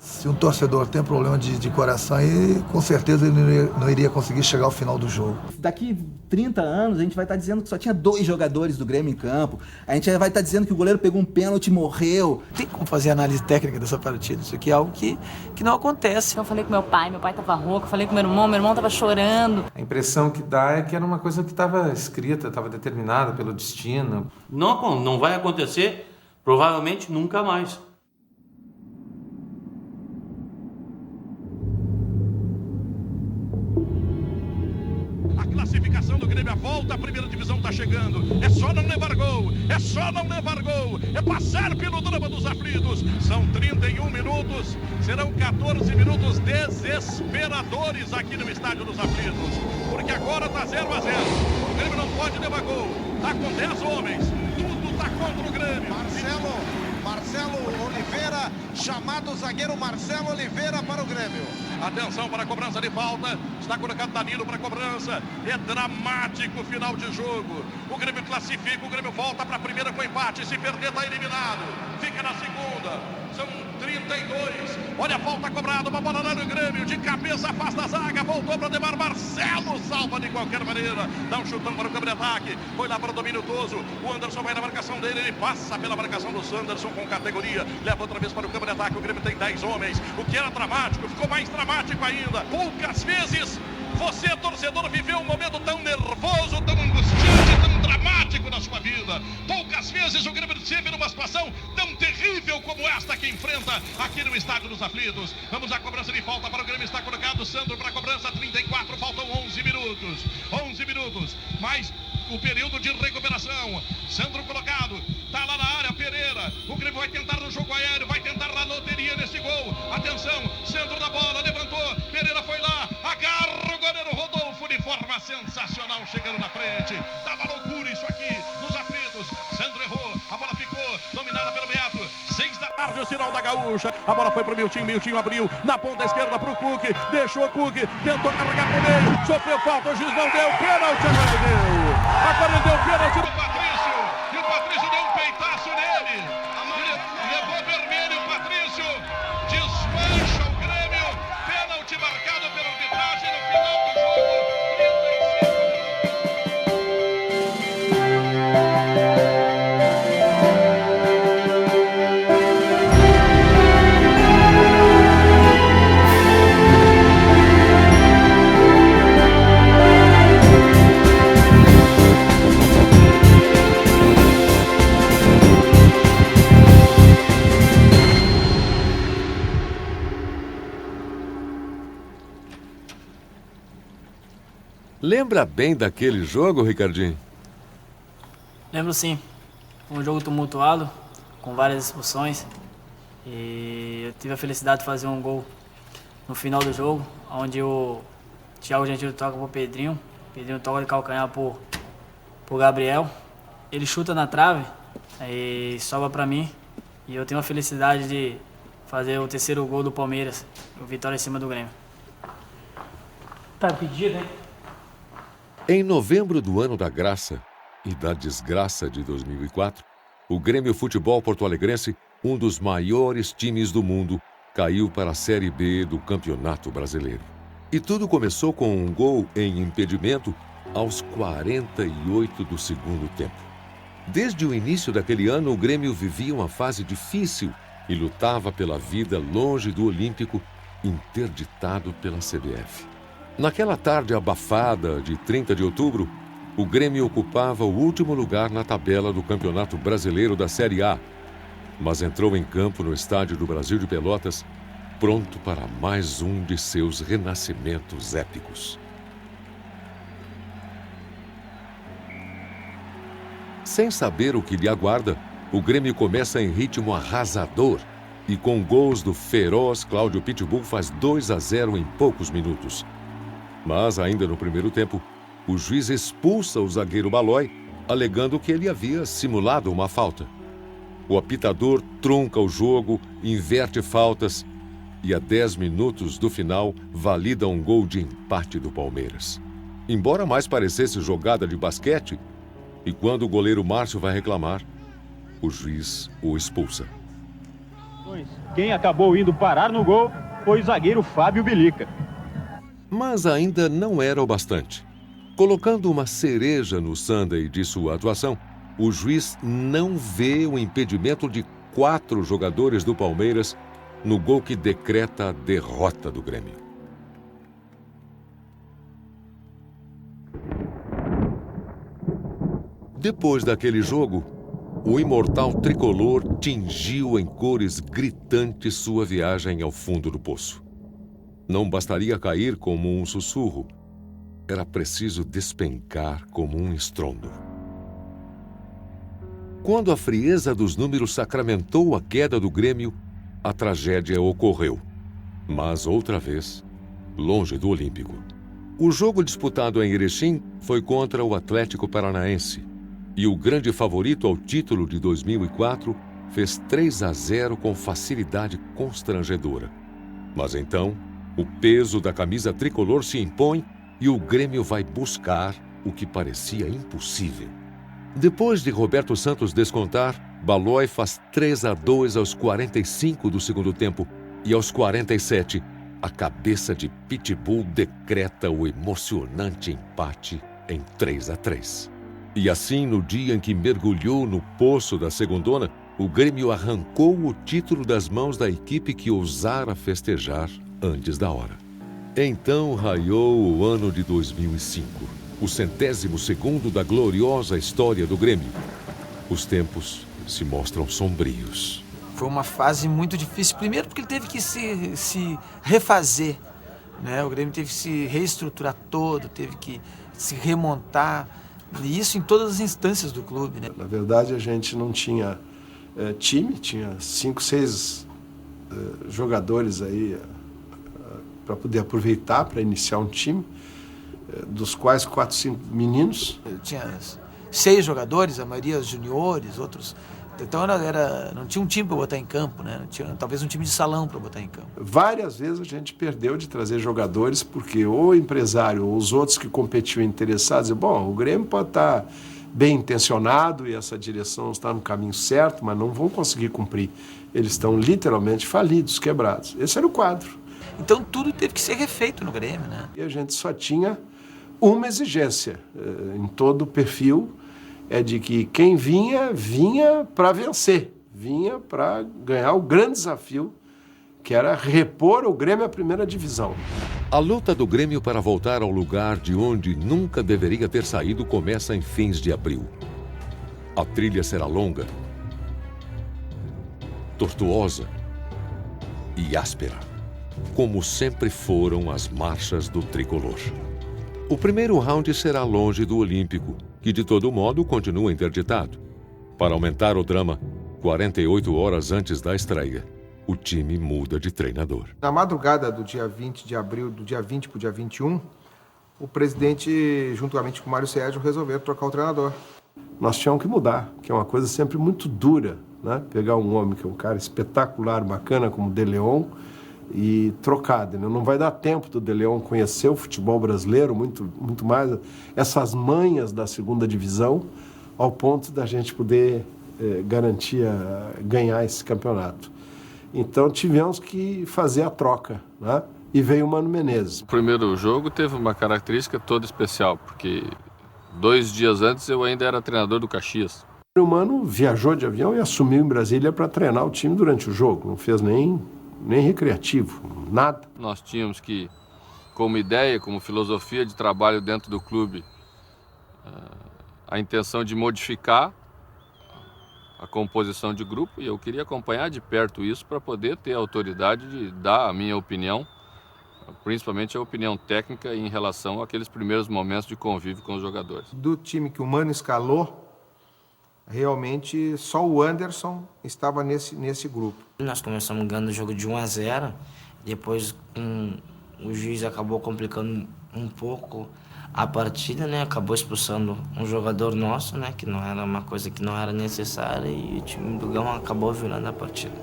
Se um torcedor tem problema de coração, aí com certeza ele não iria conseguir chegar ao final do jogo. Daqui 30 anos a gente vai estar dizendo que só tinha 2 jogadores do Grêmio em campo. A gente vai estar dizendo que o goleiro pegou um pênalti e morreu. Tem como fazer análise técnica dessa partida. Isso aqui é algo que não acontece. Eu falei com meu pai estava rouco. Eu falei com meu irmão estava chorando. A impressão que dá é que era uma coisa que estava escrita, estava determinada pelo destino. Não vai acontecer, provavelmente nunca mais. Classificação do Grêmio, a volta, a primeira divisão está chegando. É só não levar gol, é só não levar gol, é passar pelo drama dos aflitos. São 31 minutos, serão 14 minutos desesperadores aqui no estádio dos aflitos. Porque agora está 0-0. O Grêmio não pode levar gol, está com 10 homens, tudo está contra o Grêmio. Marcelo Oliveira, chamado o zagueiro Marcelo Oliveira para o Grêmio. Atenção para a cobrança de falta, está colocado Danilo para a cobrança, é dramático o final de jogo. O Grêmio classifica, o Grêmio volta para a primeira com empate, se perder está eliminado, fica na segunda, são 32, olha a falta cobrada, uma bola lá no Grêmio, de cabeça afasta a zaga, voltou para Ademar, Marcelo salva de qualquer maneira, dá um chutão para o câmbio de ataque, foi lá para o domínio Toso, o Anderson vai na marcação dele, ele passa pela marcação do Sanderson com categoria, leva outra vez para o câmbio de ataque, o Grêmio tem 10 homens, o que era dramático, ficou mais dramático ainda, poucas vezes você, torcedor, viveu um momento tão nervoso, tão angustiante, tão dramático na sua vida. Poucas vezes o Grêmio esteve numa situação tão terrível como esta que enfrenta aqui no Estádio dos Aflitos. Vamos à cobrança de falta para o Grêmio, está colocado Sandro para a cobrança, 34, faltam 11 minutos. 11 minutos, mais o período de recuperação. Sandro colocado, está lá na área, Pereira. O Grêmio vai tentar no jogo aéreo, vai tentar na loteria nesse gol. Atenção, centro da bola, levantou, Pereira foi lá, agarra o goleiro Rodolfo de forma sensacional, chegando na frente. Tava loucura isso aqui nos aflitos. Sandro errou, a bola ficou dominada pelo Beato. 6 da tarde, o sinal da Gaúcha. A bola foi pro Miltinho abriu na ponta esquerda pro Cook, deixou o Cook, tentou carregar pro meio, sofreu falta, o juiz não deu, pênalti, agora deu. Agora ele deu pênalti no Patrício, e o Patrício deu um peitaço nele. Levou vermelho, o Patrício desmancha o Grêmio, pênalti marcado pela arbitragem no final do jogo. Lembra bem daquele jogo, Ricardinho? Lembro sim. Foi um jogo tumultuado, com várias expulsões. E eu tive a felicidade de fazer um gol no final do jogo, onde o Thiago Gentili toca pro Pedrinho. O Pedrinho toca de calcanhar pro Gabriel. Ele chuta na trave e sobra pra mim. E eu tenho a felicidade de fazer o terceiro gol do Palmeiras, o vitória em cima do Grêmio. Tá pedido, hein? Em novembro do ano da graça e da desgraça de 2004, o Grêmio Futebol Porto-Alegrense, um dos maiores times do mundo, caiu para a Série B do Campeonato Brasileiro. E tudo começou com um gol em impedimento aos 48 do segundo tempo. Desde o início daquele ano, o Grêmio vivia uma fase difícil e lutava pela vida longe do Olímpico, interditado pela CBF. Naquela tarde abafada de 30 de outubro, o Grêmio ocupava o último lugar na tabela do Campeonato Brasileiro da Série A, mas entrou em campo no Estádio do Brasil de Pelotas, pronto para mais um de seus renascimentos épicos. Sem saber o que lhe aguarda, o Grêmio começa em ritmo arrasador e com gols do feroz Cláudio Pitbull faz 2-0 em poucos minutos. Mas, ainda no primeiro tempo, o juiz expulsa o zagueiro Balói, alegando que ele havia simulado uma falta. O apitador trunca o jogo, inverte faltas e, a 10 minutos do final, valida um gol de empate do Palmeiras. Embora mais parecesse jogada de basquete, e quando o goleiro Márcio vai reclamar, o juiz o expulsa. Quem acabou indo parar no gol foi o zagueiro Fábio Bilica. Mas ainda não era o bastante. Colocando uma cereja no sundae de sua atuação, o juiz não vê o impedimento de 4 jogadores do Palmeiras no gol que decreta a derrota do Grêmio. Depois daquele jogo, o imortal tricolor tingiu em cores gritantes sua viagem ao fundo do poço. Não bastaria cair como um sussurro, era preciso despencar como um estrondo. Quando a frieza dos números sacramentou a queda do Grêmio, a tragédia ocorreu. Mas outra vez, longe do Olímpico. O jogo disputado em Erechim foi contra o Atlético Paranaense. E o grande favorito ao título de 2004 fez 3-0 com facilidade constrangedora. Mas então, o peso da camisa tricolor se impõe e o Grêmio vai buscar o que parecia impossível. Depois de Roberto Santos descontar, Balói faz 3-2 aos 45 do segundo tempo e aos 47, a cabeça de Pitbull decreta o emocionante empate em 3-3. E assim, no dia em que mergulhou no poço da segundona, o Grêmio arrancou o título das mãos da equipe que ousara festejar antes da hora. Então raiou o ano de 2005, o 102º da gloriosa história do Grêmio. Os tempos se mostram sombrios. Foi uma fase muito difícil, primeiro porque ele teve que se refazer, né? O Grêmio teve que se reestruturar todo, teve que se remontar, e isso em todas as instâncias do clube, né? Na verdade, a gente não tinha time, tinha 5, 6 jogadores aí para poder aproveitar para iniciar um time, dos quais 4, 5 meninos. Eu tinha 6 jogadores, a maioria juniores, outros. Então não tinha um time para botar em campo, né? Não tinha, talvez um time de salão para botar em campo. Várias vezes a gente perdeu de trazer jogadores porque ou o empresário ou os outros que competiam interessados, bom, o Grêmio pode estar bem intencionado e essa direção está no caminho certo, mas não vão conseguir cumprir. Eles estão literalmente falidos, quebrados. Esse era o quadro. Então tudo teve que ser refeito no Grêmio, né? E a gente só tinha uma exigência em todo o perfil, é de que quem vinha para vencer, vinha para ganhar o grande desafio, que era repor o Grêmio à primeira divisão. A luta do Grêmio para voltar ao lugar de onde nunca deveria ter saído começa em fins de abril. A trilha será longa, tortuosa e áspera, como sempre foram as marchas do tricolor. O primeiro round será longe do Olímpico, que de todo modo continua interditado. Para aumentar o drama, 48 horas antes da estreia, o time muda de treinador. Na madrugada do dia 20 de abril, do dia 20 para o dia 21, o presidente, juntamente com o Mário Sérgio, resolveram trocar o treinador. Nós tínhamos que mudar, que é uma coisa sempre muito dura, né? Pegar um homem que é um cara espetacular, bacana, como o De Leon, e trocado, né? Não vai dar tempo do De Leon conhecer o futebol brasileiro, muito mais essas manhas da segunda divisão, ao ponto da gente poder garantir ganhar esse campeonato. Então tivemos que fazer a troca, né? E veio o Mano Menezes. O primeiro jogo teve uma característica toda especial, porque 2 dias antes eu ainda era treinador do Caxias. O Mano viajou de avião e assumiu em Brasília para treinar o time durante o jogo, não fez nem recreativo, nada. Nós tínhamos que, como ideia, como filosofia de trabalho dentro do clube, a intenção de modificar a composição de grupo, e eu queria acompanhar de perto isso para poder ter a autoridade de dar a minha opinião, principalmente a opinião técnica em relação àqueles primeiros momentos de convívio com os jogadores. Do time que o Mano escalou, realmente só o Anderson estava nesse grupo. Nós começamos ganhando o jogo de 1-0, depois o juiz acabou complicando um pouco a partida, né? Acabou expulsando um jogador nosso, né? Que não era uma coisa que não era necessária, e o time do Gama acabou virando a partida.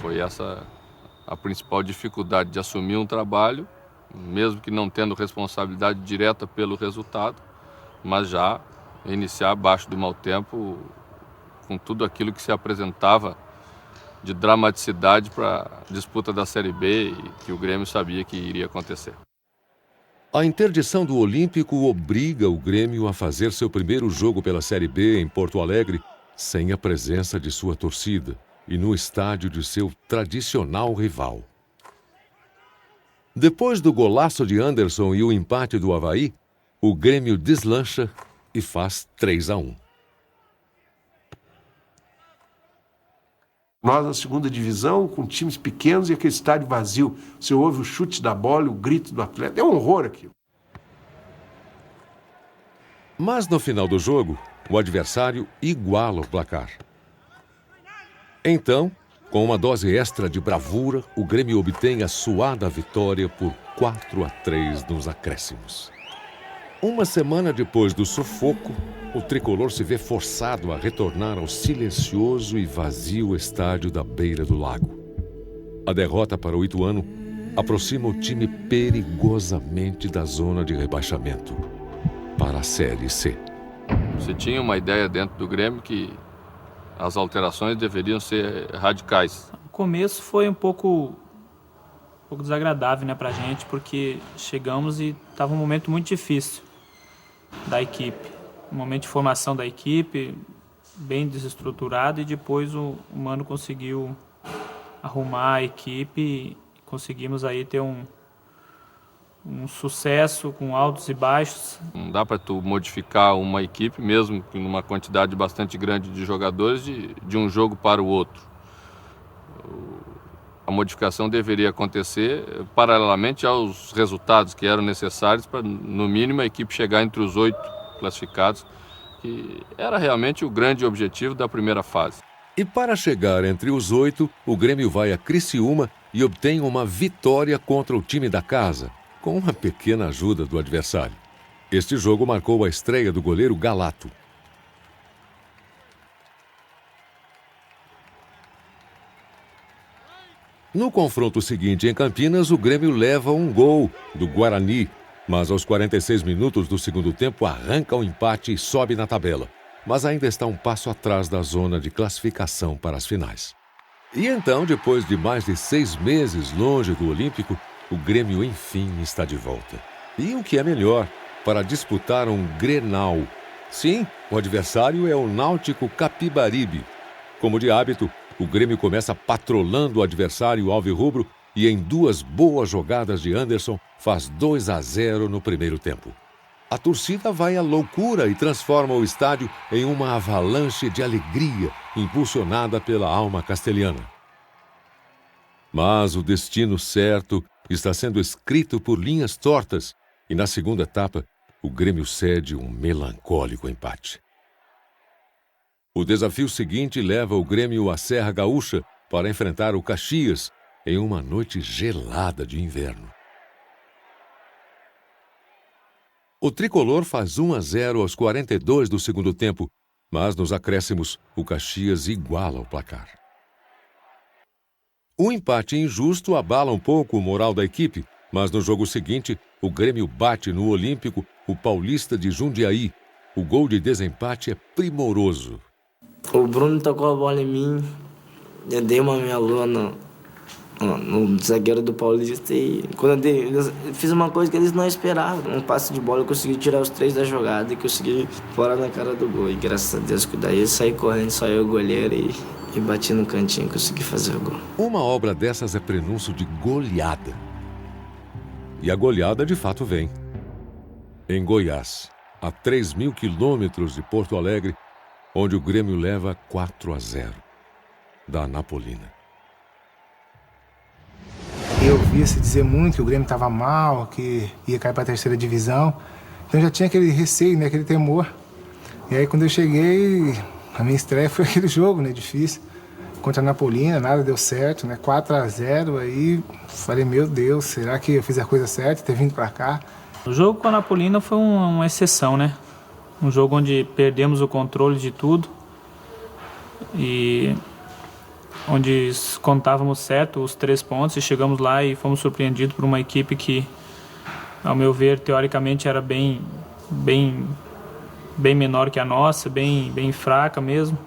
Foi essa a principal dificuldade de assumir um trabalho, mesmo que não tendo responsabilidade direta pelo resultado, mas já iniciar abaixo do mau tempo com tudo aquilo que se apresentava de dramaticidade para a disputa da Série B e que o Grêmio sabia que iria acontecer. A interdição do Olímpico obriga o Grêmio a fazer seu primeiro jogo pela Série B em Porto Alegre sem a presença de sua torcida e no estádio de seu tradicional rival. Depois do golaço de Anderson e o empate do Avaí, o Grêmio deslancha e faz 3-1. Nós, na segunda divisão, com times pequenos e aquele estádio vazio. Você ouve o chute da bola, o grito do atleta. É um horror aquilo. Mas no final do jogo, o adversário iguala o placar. Então, com uma dose extra de bravura, o Grêmio obtém a suada vitória por 4-3 nos acréscimos. Uma semana depois do sufoco, o tricolor se vê forçado a retornar ao silencioso e vazio estádio da beira do lago. A derrota para o Ituano aproxima o time perigosamente da zona de rebaixamento para a Série C. Se tinha uma ideia dentro do Grêmio que as alterações deveriam ser radicais. O começo foi um pouco desagradável, né, pra gente, porque chegamos e estava um momento muito difícil da equipe. Um momento de formação da equipe, bem desestruturado, e depois o Mano conseguiu arrumar a equipe e conseguimos aí ter um sucesso com altos e baixos. Não dá para tu modificar uma equipe, mesmo que numa quantidade bastante grande de jogadores, de um jogo para o outro. A modificação deveria acontecer paralelamente aos resultados que eram necessários para, no mínimo, a equipe chegar entre os 8 classificados, que era realmente o grande objetivo da primeira fase. E para chegar entre os 8, o Grêmio vai a Criciúma e obtém uma vitória contra o time da casa, com uma pequena ajuda do adversário. Este jogo marcou a estreia do goleiro Galato. No confronto seguinte em Campinas, o Grêmio leva um gol do Guarani, mas aos 46 minutos do segundo tempo arranca o empate e sobe na tabela, mas ainda está um passo atrás da zona de classificação para as finais. E então, depois de mais de 6 meses longe do Olímpico, o Grêmio enfim está de volta. E o que é melhor, para disputar um Grenal. Sim, o adversário é o Náutico Capibaribe. Como de hábito, o Grêmio começa patrolando o adversário alvirrubro e em 2 boas jogadas de Anderson faz 2-0 no primeiro tempo. A torcida vai à loucura e transforma o estádio em uma avalanche de alegria impulsionada pela alma castelhana. Mas o destino certo está sendo escrito por linhas tortas e na segunda etapa o Grêmio cede um melancólico empate. O desafio seguinte leva o Grêmio à Serra Gaúcha para enfrentar o Caxias em uma noite gelada de inverno. O tricolor faz 1-0 aos 42 do segundo tempo, mas nos acréscimos o Caxias iguala o placar. O empate injusto abala um pouco o moral da equipe, mas no jogo seguinte o Grêmio bate no Olímpico o Paulista de Jundiaí. O gol de desempate é primoroso. O Bruno tocou a bola em mim, eu dei uma meia-lua no zagueiro do Paulista e quando eu fiz uma coisa que eles não esperavam. Um passe de bola, eu consegui tirar os 3 da jogada e consegui fora na cara do gol. E graças a Deus que daí eu saí correndo, só eu o goleiro e bati no cantinho e consegui fazer o gol. Uma obra dessas é prenúncio de goleada. E a goleada de fato vem. Em Goiás, a 3.000 quilômetros de Porto Alegre, onde o Grêmio leva 4-0 da Anapolina. Eu via se dizer muito que o Grêmio estava mal, que ia cair para a 3ª divisão. Então já tinha aquele receio, né, aquele temor. E aí quando eu cheguei, a minha estreia foi aquele jogo, né, difícil. Contra a Anapolina, nada deu certo, né, 4-0. Aí falei, meu Deus, será que eu fiz a coisa certa, ter vindo para cá? O jogo com a Anapolina foi uma exceção, né? Um jogo onde perdemos o controle de tudo e onde contávamos certo os 3 pontos e chegamos lá e fomos surpreendidos por uma equipe que, ao meu ver, teoricamente era bem menor que a nossa, bem fraca mesmo.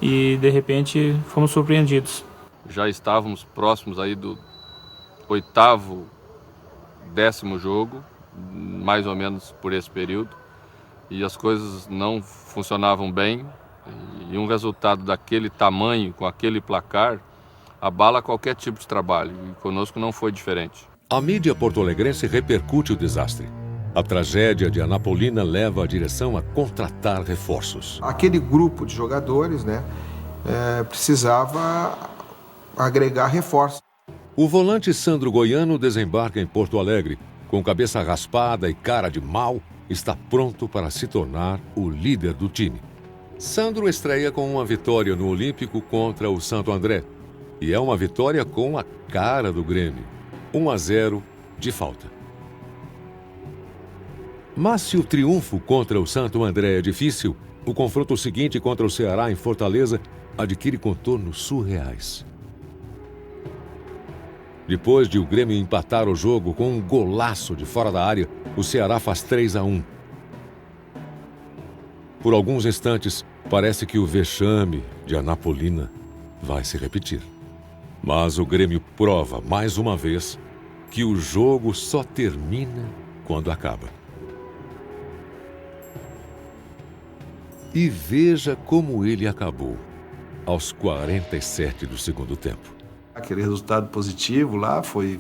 e de repente fomos surpreendidos. Já estávamos próximos aí do 8º, 10º jogo, mais ou menos por esse período, e as coisas não funcionavam bem, e um resultado daquele tamanho, com aquele placar, abala qualquer tipo de trabalho, e conosco não foi diferente. A mídia porto-alegrense repercute o desastre. A tragédia de Anapolina leva a direção a contratar reforços. Aquele grupo de jogadores, né, precisava agregar reforços. O volante Sandro Goiano desembarca em Porto Alegre. Com cabeça raspada e cara de mal, está pronto para se tornar o líder do time. Sandro estreia com uma vitória no Olímpico contra o Santo André. E é uma vitória com a cara do Grêmio. 1-0 de falta. Mas se o triunfo contra o Santo André é difícil, o confronto seguinte contra o Ceará em Fortaleza adquire contornos surreais. Depois de o Grêmio empatar o jogo com um golaço de fora da área, o Ceará faz 3-1. Por alguns instantes, parece que o vexame de Anapolina vai se repetir. Mas o Grêmio prova, mais uma vez, que o jogo só termina quando acaba. E veja como ele acabou, aos 47 do segundo tempo. Aquele resultado positivo lá foi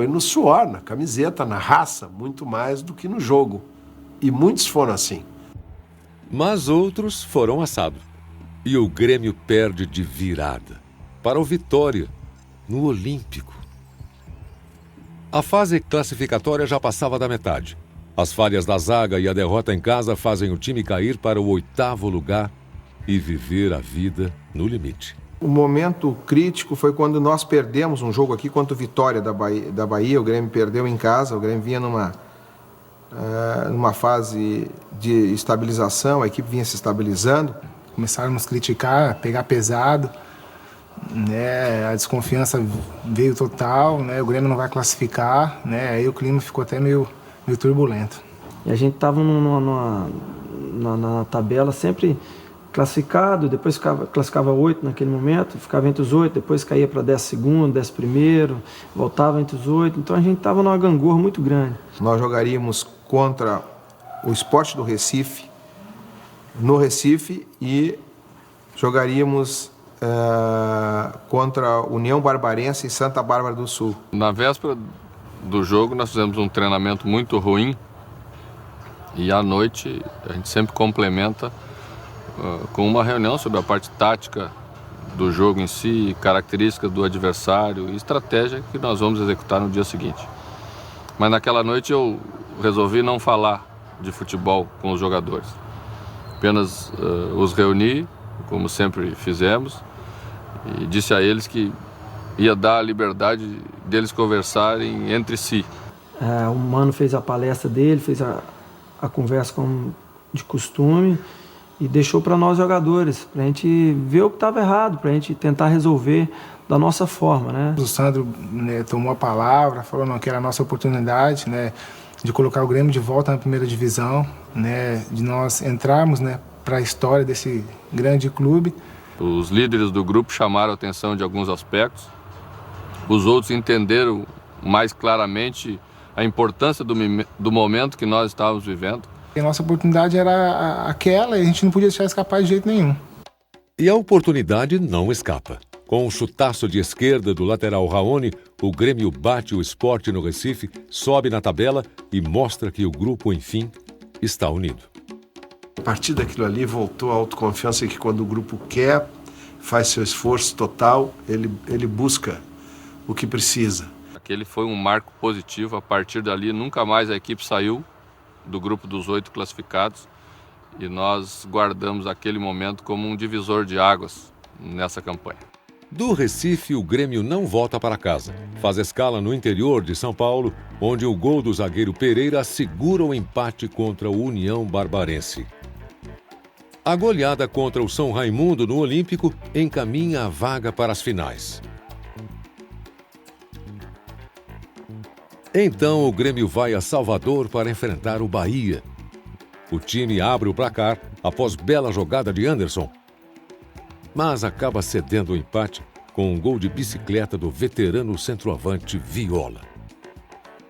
no suor, na camiseta, na raça, muito mais do que no jogo. E muitos foram assim. Mas outros foram assados. E o Grêmio perde de virada para o Vitória, no Olímpico. A fase classificatória já passava da metade. As falhas da zaga e a derrota em casa fazem o time cair para o 8º lugar e viver a vida no limite. O momento crítico foi quando nós perdemos um jogo aqui contra o Vitória da Bahia. O Grêmio perdeu em casa, o Grêmio vinha numa fase de estabilização, a equipe vinha se estabilizando. Começaram a nos criticar, a pegar pesado, né? A desconfiança veio total, né? O Grêmio não vai classificar, né? Aí o clima ficou até meio turbulento. E a gente estava na tabela sempre classificado, depois classificava 8 naquele momento, ficava entre os 8, depois caía para 12º, 11º, voltava entre os 8, então a gente estava numa gangorra muito grande. Nós jogaríamos contra o Sport do Recife, no Recife, e jogaríamos contra a União Barbarense em Santa Bárbara do Sul. Na véspera do jogo nós fizemos um treinamento muito ruim e à noite a gente sempre complementa com uma reunião sobre a parte tática do jogo em si, características do adversário e estratégia que nós vamos executar no dia seguinte. Mas naquela noite eu resolvi não falar de futebol com os jogadores. Apenas os reuni, como sempre fizemos, e disse a eles que ia dar a liberdade deles conversarem entre si. O Mano fez a palestra dele, fez a conversa como de costume e deixou para nós jogadores, para a gente ver o que estava errado, para a gente tentar resolver da nossa forma, né? O Sandro, né, tomou a palavra, falou não, que era a nossa oportunidade, né, de colocar o Grêmio de volta na primeira divisão, né, de nós entrarmos, né, para a história desse grande clube. Os líderes do grupo chamaram a atenção de alguns aspectos, os outros entenderam mais claramente a importância do momento que nós estávamos vivendo. E a nossa oportunidade era aquela e a gente não podia deixar escapar de jeito nenhum. E a oportunidade não escapa. Com um chutaço de esquerda do lateral Raoni, o Grêmio bate o Sport no Recife, sobe na tabela e mostra que o grupo, enfim, está unido. A partir daquilo ali voltou a autoconfiança que quando o grupo quer, faz seu esforço total, ele busca o que precisa. Aquele foi um marco positivo. A partir dali, nunca mais a equipe saiu do grupo dos 8 classificados e nós guardamos aquele momento como um divisor de águas nessa campanha. Do Recife, o Grêmio não volta para casa. Faz escala no interior de São Paulo, onde o gol do zagueiro Pereira assegura o empate contra o União Barbarense. A goleada contra o São Raimundo no Olímpico encaminha a vaga para as finais. Então o Grêmio vai a Salvador para enfrentar o Bahia. O time abre o placar após bela jogada de Anderson. mas acaba cedendo o empate com um gol de bicicleta do veterano centroavante Viola.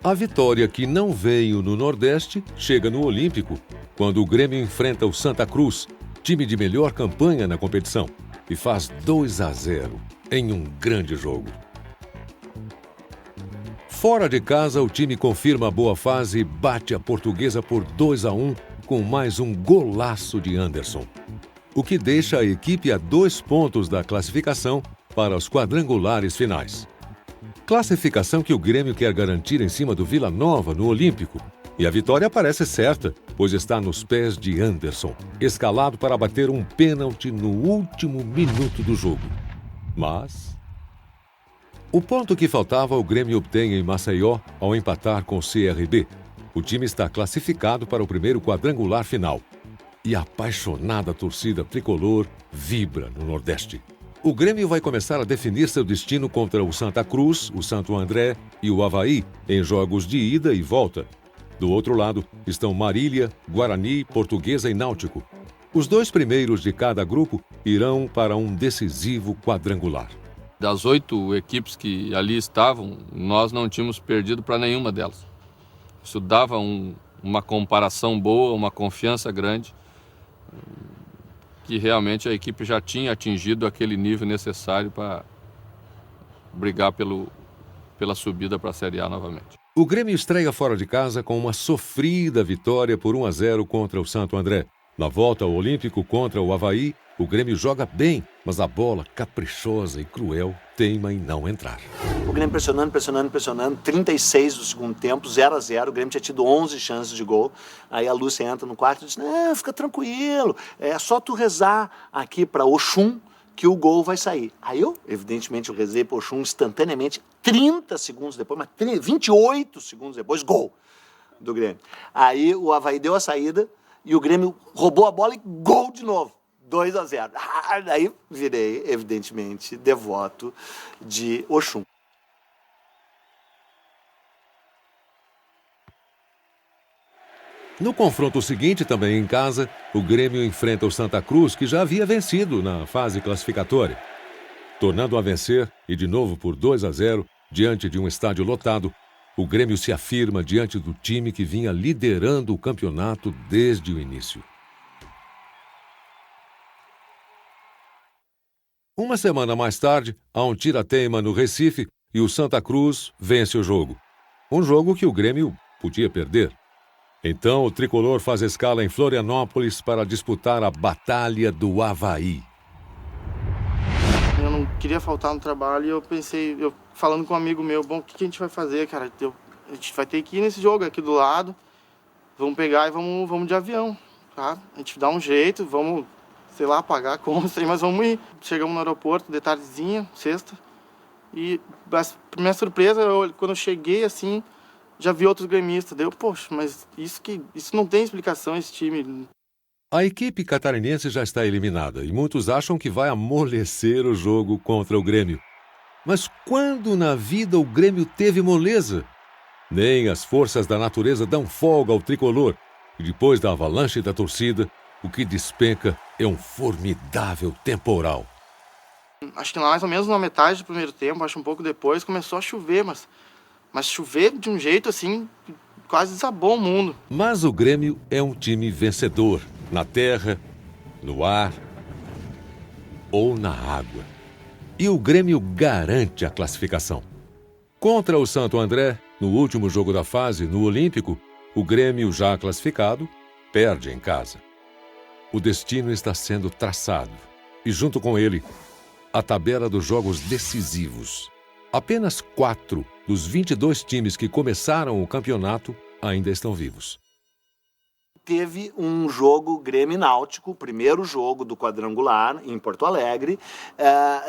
A vitória que não veio no Nordeste chega no Olímpico, quando o Grêmio enfrenta o Santa Cruz, time de melhor campanha na competição, e faz 2-0 em um grande jogo. Fora de casa, o time confirma a boa fase e bate a Portuguesa por 2-1 com mais um golaço de Anderson, o que deixa a equipe a 2 pontos da classificação para os quadrangulares finais. Classificação que o Grêmio quer garantir em cima do Vila Nova no Olímpico. E a vitória parece certa, pois está nos pés de Anderson, escalado para bater um pênalti no último minuto do jogo. Mas o ponto que faltava o Grêmio obtém em Maceió ao empatar com o CRB. O time está classificado para o primeiro quadrangular final. E a apaixonada torcida tricolor vibra no Nordeste. O Grêmio vai começar a definir seu destino contra o Santa Cruz, o Santo André e o Avaí em jogos de ida e volta. Do outro lado estão Marília, Guarani, Portuguesa e Náutico. Os 2 primeiros de cada grupo irão para um decisivo quadrangular. Das 8 equipes que ali estavam, nós não tínhamos perdido para nenhuma delas. Isso dava uma comparação boa, uma confiança grande, que realmente a equipe já tinha atingido aquele nível necessário para brigar pela subida para a Série A novamente. O Grêmio estreia fora de casa com uma sofrida vitória por 1-0 contra o Santo André. Na volta ao Olímpico contra o Avaí, o Grêmio joga bem, mas a bola, caprichosa e cruel, teima em não entrar. O Grêmio pressionando, 36 do segundo tempo, 0-0, o Grêmio tinha tido 11 chances de gol. Aí a Lúcia entra no quarto e diz, não, fica tranquilo, é só tu rezar aqui para Oxum que o gol vai sair. Aí eu, evidentemente, eu rezei para Oxum instantaneamente, 30 segundos depois, mas 28 segundos depois, gol do Grêmio. Aí o Avaí deu a saída e o Grêmio roubou a bola e gol de novo. 2-0. Daí virei, evidentemente, devoto de Oxum. No confronto seguinte, também em casa, o Grêmio enfrenta o Santa Cruz, que já havia vencido na fase classificatória. Tornando a vencer, e de novo por 2-0, diante de um estádio lotado, o Grêmio se afirma diante do time que vinha liderando o campeonato desde o início. Uma semana mais tarde, há um tira-teima no Recife e o Santa Cruz vence o jogo. Um jogo que o Grêmio podia perder. Então, o tricolor faz escala em Florianópolis para disputar a Batalha do Avaí. Eu não queria faltar no trabalho e eu pensei, falando com um amigo meu, bom, o que a gente vai fazer, cara? A gente vai ter que ir nesse jogo aqui do lado, vamos pegar e vamos de avião, tá? A gente dá um jeito, vamos, sei lá, pagar como, sei, mas vamos ir. Chegamos no aeroporto, de tardezinha, sexta, e a minha surpresa, quando eu cheguei, assim, já vi outros gremistas. Daí eu, poxa, mas isso não tem explicação, esse time. A equipe catarinense já está eliminada e muitos acham que vai amolecer o jogo contra o Grêmio. Mas quando na vida o Grêmio teve moleza? Nem as forças da natureza dão folga ao tricolor. E depois da avalanche da torcida, o que despenca é um formidável temporal. Acho que mais ou menos na metade do primeiro tempo, acho um pouco depois, começou a chover, mas chover de um jeito assim, quase desabou o mundo. Mas o Grêmio é um time vencedor, na terra, no ar ou na água. E o Grêmio garante a classificação. Contra o Santo André, no último jogo da fase, no Olímpico, o Grêmio, já classificado, perde em casa. O destino está sendo traçado e, junto com ele, a tabela dos jogos decisivos. Apenas 4 dos 22 times que começaram o campeonato ainda estão vivos. Teve um jogo Grêmio Náutico, o primeiro jogo do quadrangular em Porto Alegre,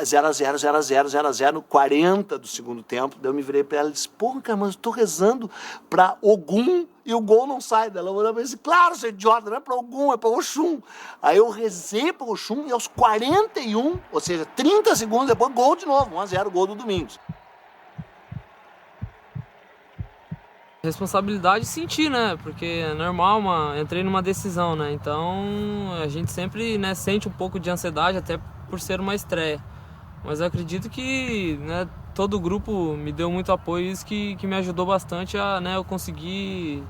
0-0, 40 do segundo tempo. Daí eu me virei para ela e disse, porra, cara, mas eu tô rezando para Ogum e o gol não sai. Daí ela olhou e disse, claro, seu idiota, não é para Ogum, é para Oxum. Aí eu rezei para Oxum e aos 41, ou seja, 30 segundos depois, gol de novo, 1-0, gol do Domingos. Responsabilidade senti, né? Porque é normal, entrei numa decisão, né? Então a gente sempre, né, sente um pouco de ansiedade, até por ser uma estreia. Mas eu acredito que, né, todo o grupo me deu muito apoio, isso que me ajudou bastante a, né, eu conseguir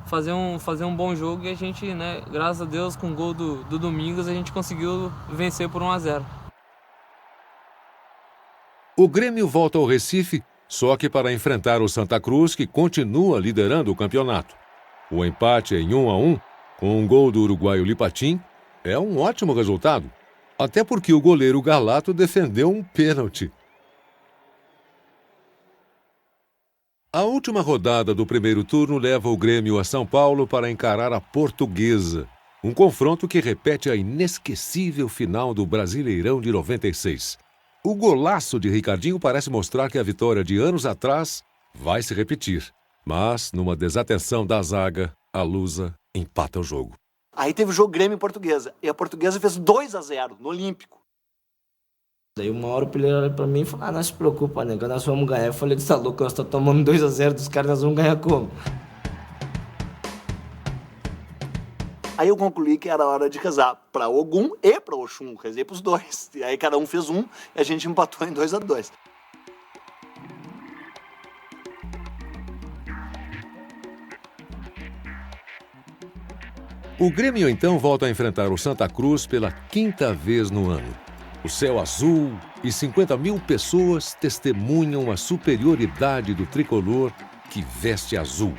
fazer um bom jogo, e a gente, né, graças a Deus, com o gol do Domingos, a gente conseguiu vencer por 1-0. O Grêmio volta ao Recife, só que para enfrentar o Santa Cruz, que continua liderando o campeonato. O empate em 1-1, com um gol do uruguaio Lipatim, é um ótimo resultado, até porque o goleiro Galato defendeu um pênalti. A última rodada do primeiro turno leva o Grêmio a São Paulo para encarar a Portuguesa, um confronto que repete a inesquecível final do Brasileirão de 96. O golaço de Ricardinho parece mostrar que a vitória de anos atrás vai se repetir. Mas, numa desatenção da zaga, a Lusa empata o jogo. Aí teve o jogo Grêmio e Portuguesa. E a Portuguesa fez 2-0 no Olímpico. Daí uma hora o Pileiro olhou pra mim e falou: não se preocupa, nega, nós vamos ganhar. Eu falei: tá louco, nós estamos tomando 2-0 dos caras, nós vamos ganhar como? Aí eu concluí que era hora de rezar para Ogum e para Oxum. Rezei para os dois. E aí cada um fez um e a gente empatou em 2-2. O Grêmio então volta a enfrentar o Santa Cruz pela 5ª vez no ano. O céu azul e 50 mil pessoas testemunham a superioridade do tricolor que veste azul.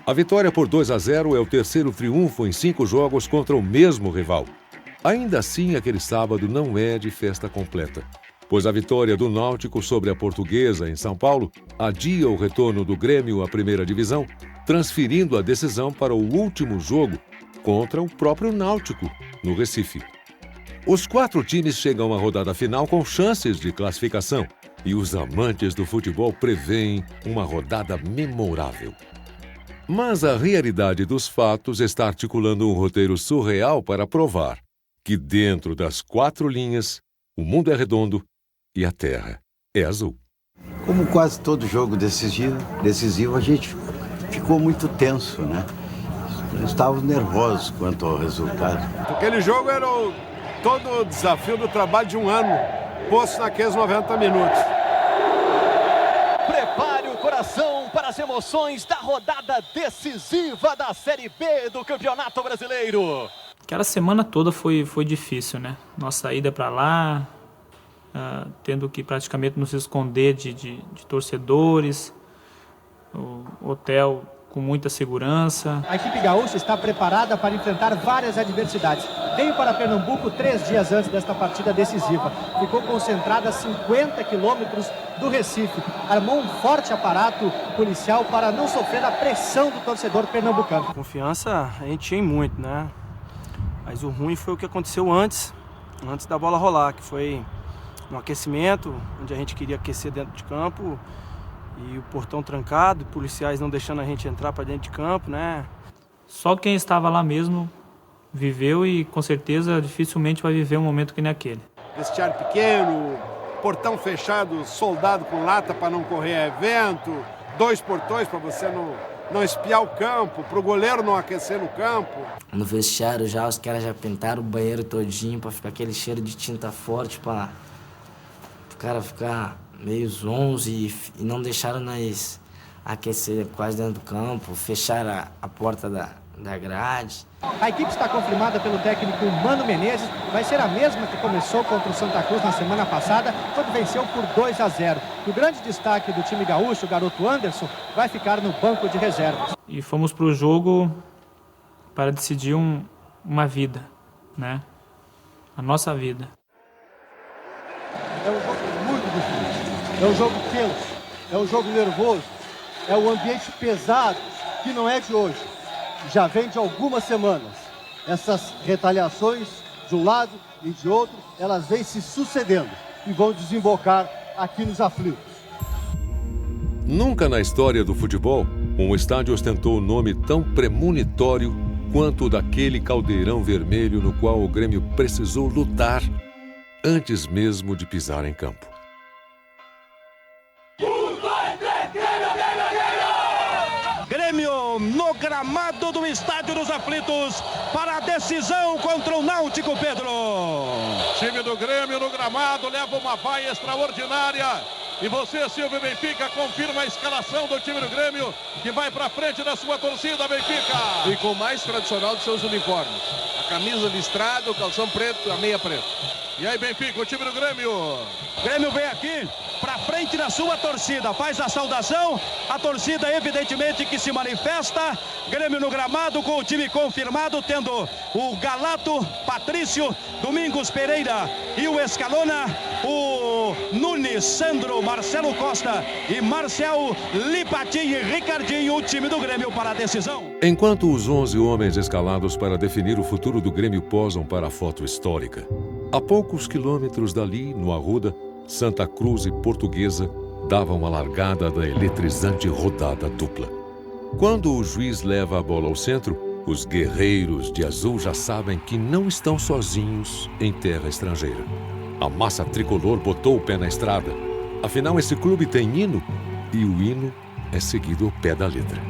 A vitória por 2-0 é o terceiro triunfo em 5 jogos contra o mesmo rival. Ainda assim, aquele sábado não é de festa completa, pois a vitória do Náutico sobre a Portuguesa em São Paulo adia o retorno do Grêmio à primeira divisão, transferindo a decisão para o último jogo contra o próprio Náutico, no Recife. Os 4 times chegam à rodada final com chances de classificação e os amantes do futebol preveem uma rodada memorável. Mas a realidade dos fatos está articulando um roteiro surreal para provar que dentro das 4 linhas, o mundo é redondo e a terra é azul. Como quase todo jogo decisivo, a gente ficou muito tenso, né? Estávamos nervosos quanto ao resultado. Aquele jogo era todo o desafio do trabalho de um ano, posto naqueles 90 minutos. Prepare o coração para as emoções da rodada decisiva da Série B do Campeonato Brasileiro. Aquela semana toda foi difícil, né? Nossa ida para lá, tendo que praticamente nos esconder de torcedores, o hotel com muita segurança. A equipe gaúcha está preparada para enfrentar várias adversidades. Veio para Pernambuco 3 dias antes desta partida decisiva. Ficou concentrada a 50 quilômetros do Recife. Armou um forte aparato policial para não sofrer a pressão do torcedor pernambucano. Confiança a gente tinha em muito, né? Mas o ruim foi o que aconteceu antes da bola rolar, que foi um aquecimento, onde a gente queria aquecer dentro de campo. E o portão trancado, policiais não deixando a gente entrar para dentro de campo, né? Só quem estava lá mesmo viveu e com certeza dificilmente vai viver um momento que nem aquele. Vestiário pequeno, portão fechado, soldado com lata para não correr evento, 2 portões para você não espiar o campo, para o goleiro não aquecer no campo. No vestiário já, os caras já pintaram o banheiro todinho para ficar aquele cheiro de tinta forte para o cara ficar meio zonzo e não deixaram nós aquecer quase dentro do campo, fecharam a porta da grade. A equipe está confirmada pelo técnico Mano Menezes, vai ser a mesma que começou contra o Santa Cruz na semana passada, quando venceu por 2-0. O grande destaque do time gaúcho, o garoto Anderson, vai ficar no banco de reservas. E fomos para o jogo para decidir uma vida, né? A nossa vida. É um jogo muito difícil, é um jogo tenso, é um jogo nervoso, é um ambiente pesado que não é de hoje, já vem de algumas semanas. Essas retaliações de um lado e de outro, elas vêm se sucedendo e vão desembocar aqui nos aflitos. Nunca na história do futebol, um estádio ostentou um nome tão premonitório quanto o daquele caldeirão vermelho no qual o Grêmio precisou lutar antes mesmo de pisar em campo. Grêmio no gramado do Estádio dos Aflitos para a decisão contra o Náutico, Pedro. Time do Grêmio no gramado leva uma vaia extraordinária. E você, Silvio Benfica, confirma a escalação do time do Grêmio, que vai para frente da sua torcida, Benfica. E com o mais tradicional dos seus uniformes. A camisa listrada, o calção preto, a meia preta. E aí, Benfica, o time do Grêmio. O Grêmio vem aqui para frente da sua torcida, faz a saudação, a torcida evidentemente que se manifesta. Grêmio no gramado com o time confirmado, tendo o Galato, Patrício, Domingos Pereira e o Escalona, o Nunes, Sandro, Marcelo Costa e Marcel, Lipatinho e Ricardinho, o time do Grêmio para a decisão. Enquanto os 11 homens escalados para definir o futuro do Grêmio posam para a foto histórica, a poucos quilômetros dali, no Arruda, Santa Cruz e Portuguesa davam a largada da eletrizante rodada dupla. Quando o juiz leva a bola ao centro, os guerreiros de azul já sabem que não estão sozinhos em terra estrangeira. A massa tricolor botou o pé na estrada. Afinal, esse clube tem hino e o hino é seguido ao pé da letra.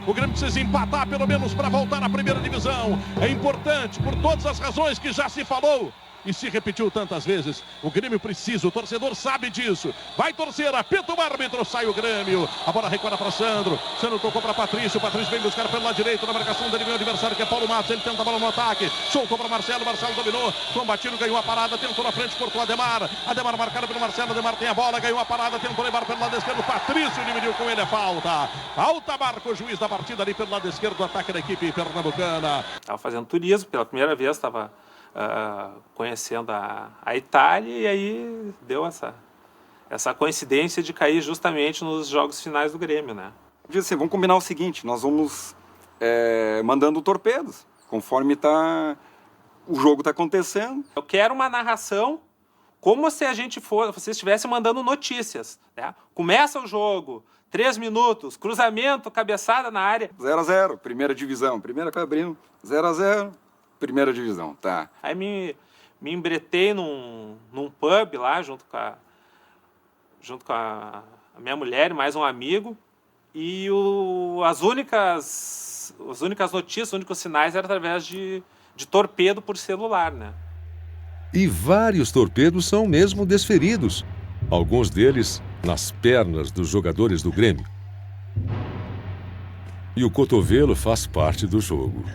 O Grêmio precisa empatar pelo menos para voltar à primeira divisão. É importante por todas as razões que já se falou e se repetiu tantas vezes. O Grêmio precisa, o torcedor sabe disso. Vai torcer, apita o árbitro, sai o Grêmio. A bola recuada para Sandro. Sandro tocou para Patrício. Patrício vem buscar pelo lado direito na marcação dele, vem o adversário que é Paulo Matos. Ele tenta a bola no ataque. Soltou para Marcelo. Marcelo dominou. Combatido, ganhou a parada. Tentou na frente, cortou Ademar. Ademar marcado pelo Marcelo. Ademar tem a bola, ganhou a parada. Tentou levar pelo lado esquerdo. Patrício dividiu com ele, é falta. Falta, marca o juiz da partida ali pelo lado esquerdo do ataque da equipe pernambucana. Estava fazendo turismo pela primeira vez, estava conhecendo a Itália, e aí deu essa coincidência de cair justamente nos jogos finais do Grêmio, né? Diz assim, vamos combinar o seguinte, nós vamos mandando torpedos, conforme o jogo está acontecendo. Eu quero uma narração como se você estivesse mandando notícias, né? Começa o jogo, 3 minutos, cruzamento, cabeçada na área. 0-0, primeira divisão, primeira abrindo, 0-0. Primeira divisão, tá. Aí me embretei num pub lá, junto com a minha mulher e mais um amigo. E as únicas notícias, os únicos sinais eram através de torpedo por celular, né? E vários torpedos são mesmo desferidos. Alguns deles nas pernas dos jogadores do Grêmio. E o cotovelo faz parte do jogo.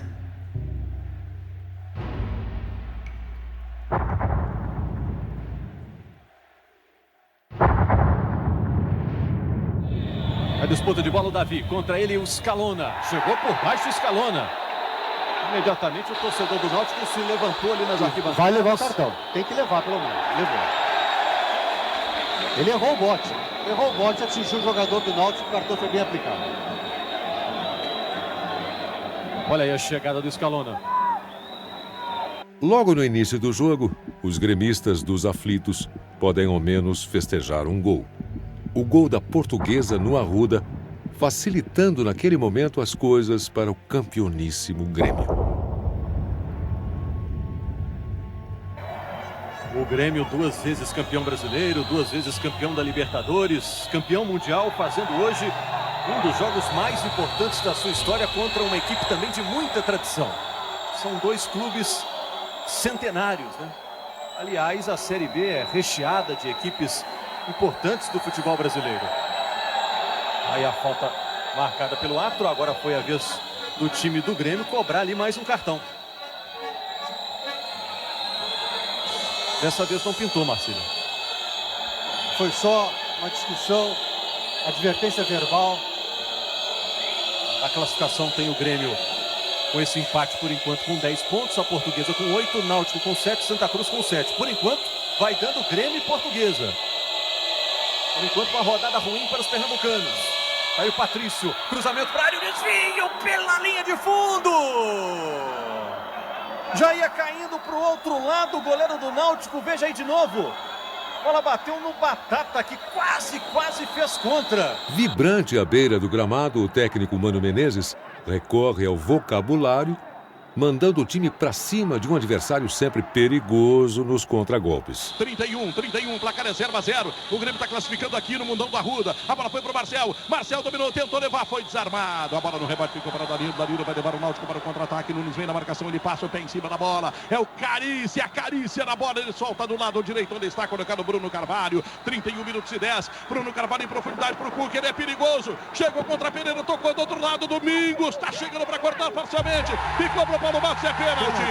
A disputa de bola o Davi, contra ele o Scalona. Chegou por baixo o Scalona. Imediatamente o torcedor do Náutico se levantou ali nas arquibancadas. Vai levar o cartão, tem que levar pelo menos, levou. Ele errou o bote, atingiu o jogador do Náutico, o cartão foi bem aplicado. Olha aí a chegada do Scalona. Logo no início do jogo, os gremistas dos aflitos podem ao menos festejar um gol. O gol da Portuguesa no Arruda, facilitando naquele momento as coisas para o campeoníssimo Grêmio. O Grêmio 2 vezes campeão brasileiro, 2 vezes campeão da Libertadores, campeão mundial, fazendo hoje um dos jogos mais importantes da sua história contra uma equipe também de muita tradição. São 2 clubes centenários, né? Aliás, a Série B é recheada de equipes importantes do futebol brasileiro. Aí a falta marcada pelo árbitro. Agora foi a vez do time do Grêmio cobrar ali mais um cartão. Dessa vez não pintou, Marcílio. Foi só uma discussão, advertência verbal. A classificação tem o Grêmio com esse empate por enquanto com 10 pontos, a Portuguesa com 8, Náutico com 7, Santa Cruz com 7. Por enquanto vai dando Grêmio e Portuguesa. Por enquanto uma rodada ruim para os pernambucanos. Aí o Patrício, cruzamento para a área, o desvio pela linha de fundo. Já ia caindo para o outro lado o goleiro do Náutico, veja aí de novo. A bola bateu no Batata que quase fez contra. Vibrante à beira do gramado, o técnico Mano Menezes recorre ao vocabulário mandando o time para cima de um adversário sempre perigoso nos contragolpes. 31, placar é 0-0. O Grêmio está classificando aqui no Mundão da Arruda. A bola foi pro Marcel. Marcel dominou, tentou levar, foi desarmado. A bola no rebate ficou para Danilo. Danilo vai levar o Náutico para o contra-ataque. Nunes vem na marcação, ele passa o pé em cima da bola. É o Carícia, a Carícia na bola. Ele solta do lado direito, onde está colocado o Bruno Carvalho. 31 minutos e 10. Bruno Carvalho em profundidade pro Cuca. Ele é perigoso. Chegou contra Pereira, tocou do outro lado. Domingos está chegando para cortar parcialmente. Ficou pro Paulo Matos, é pênalti.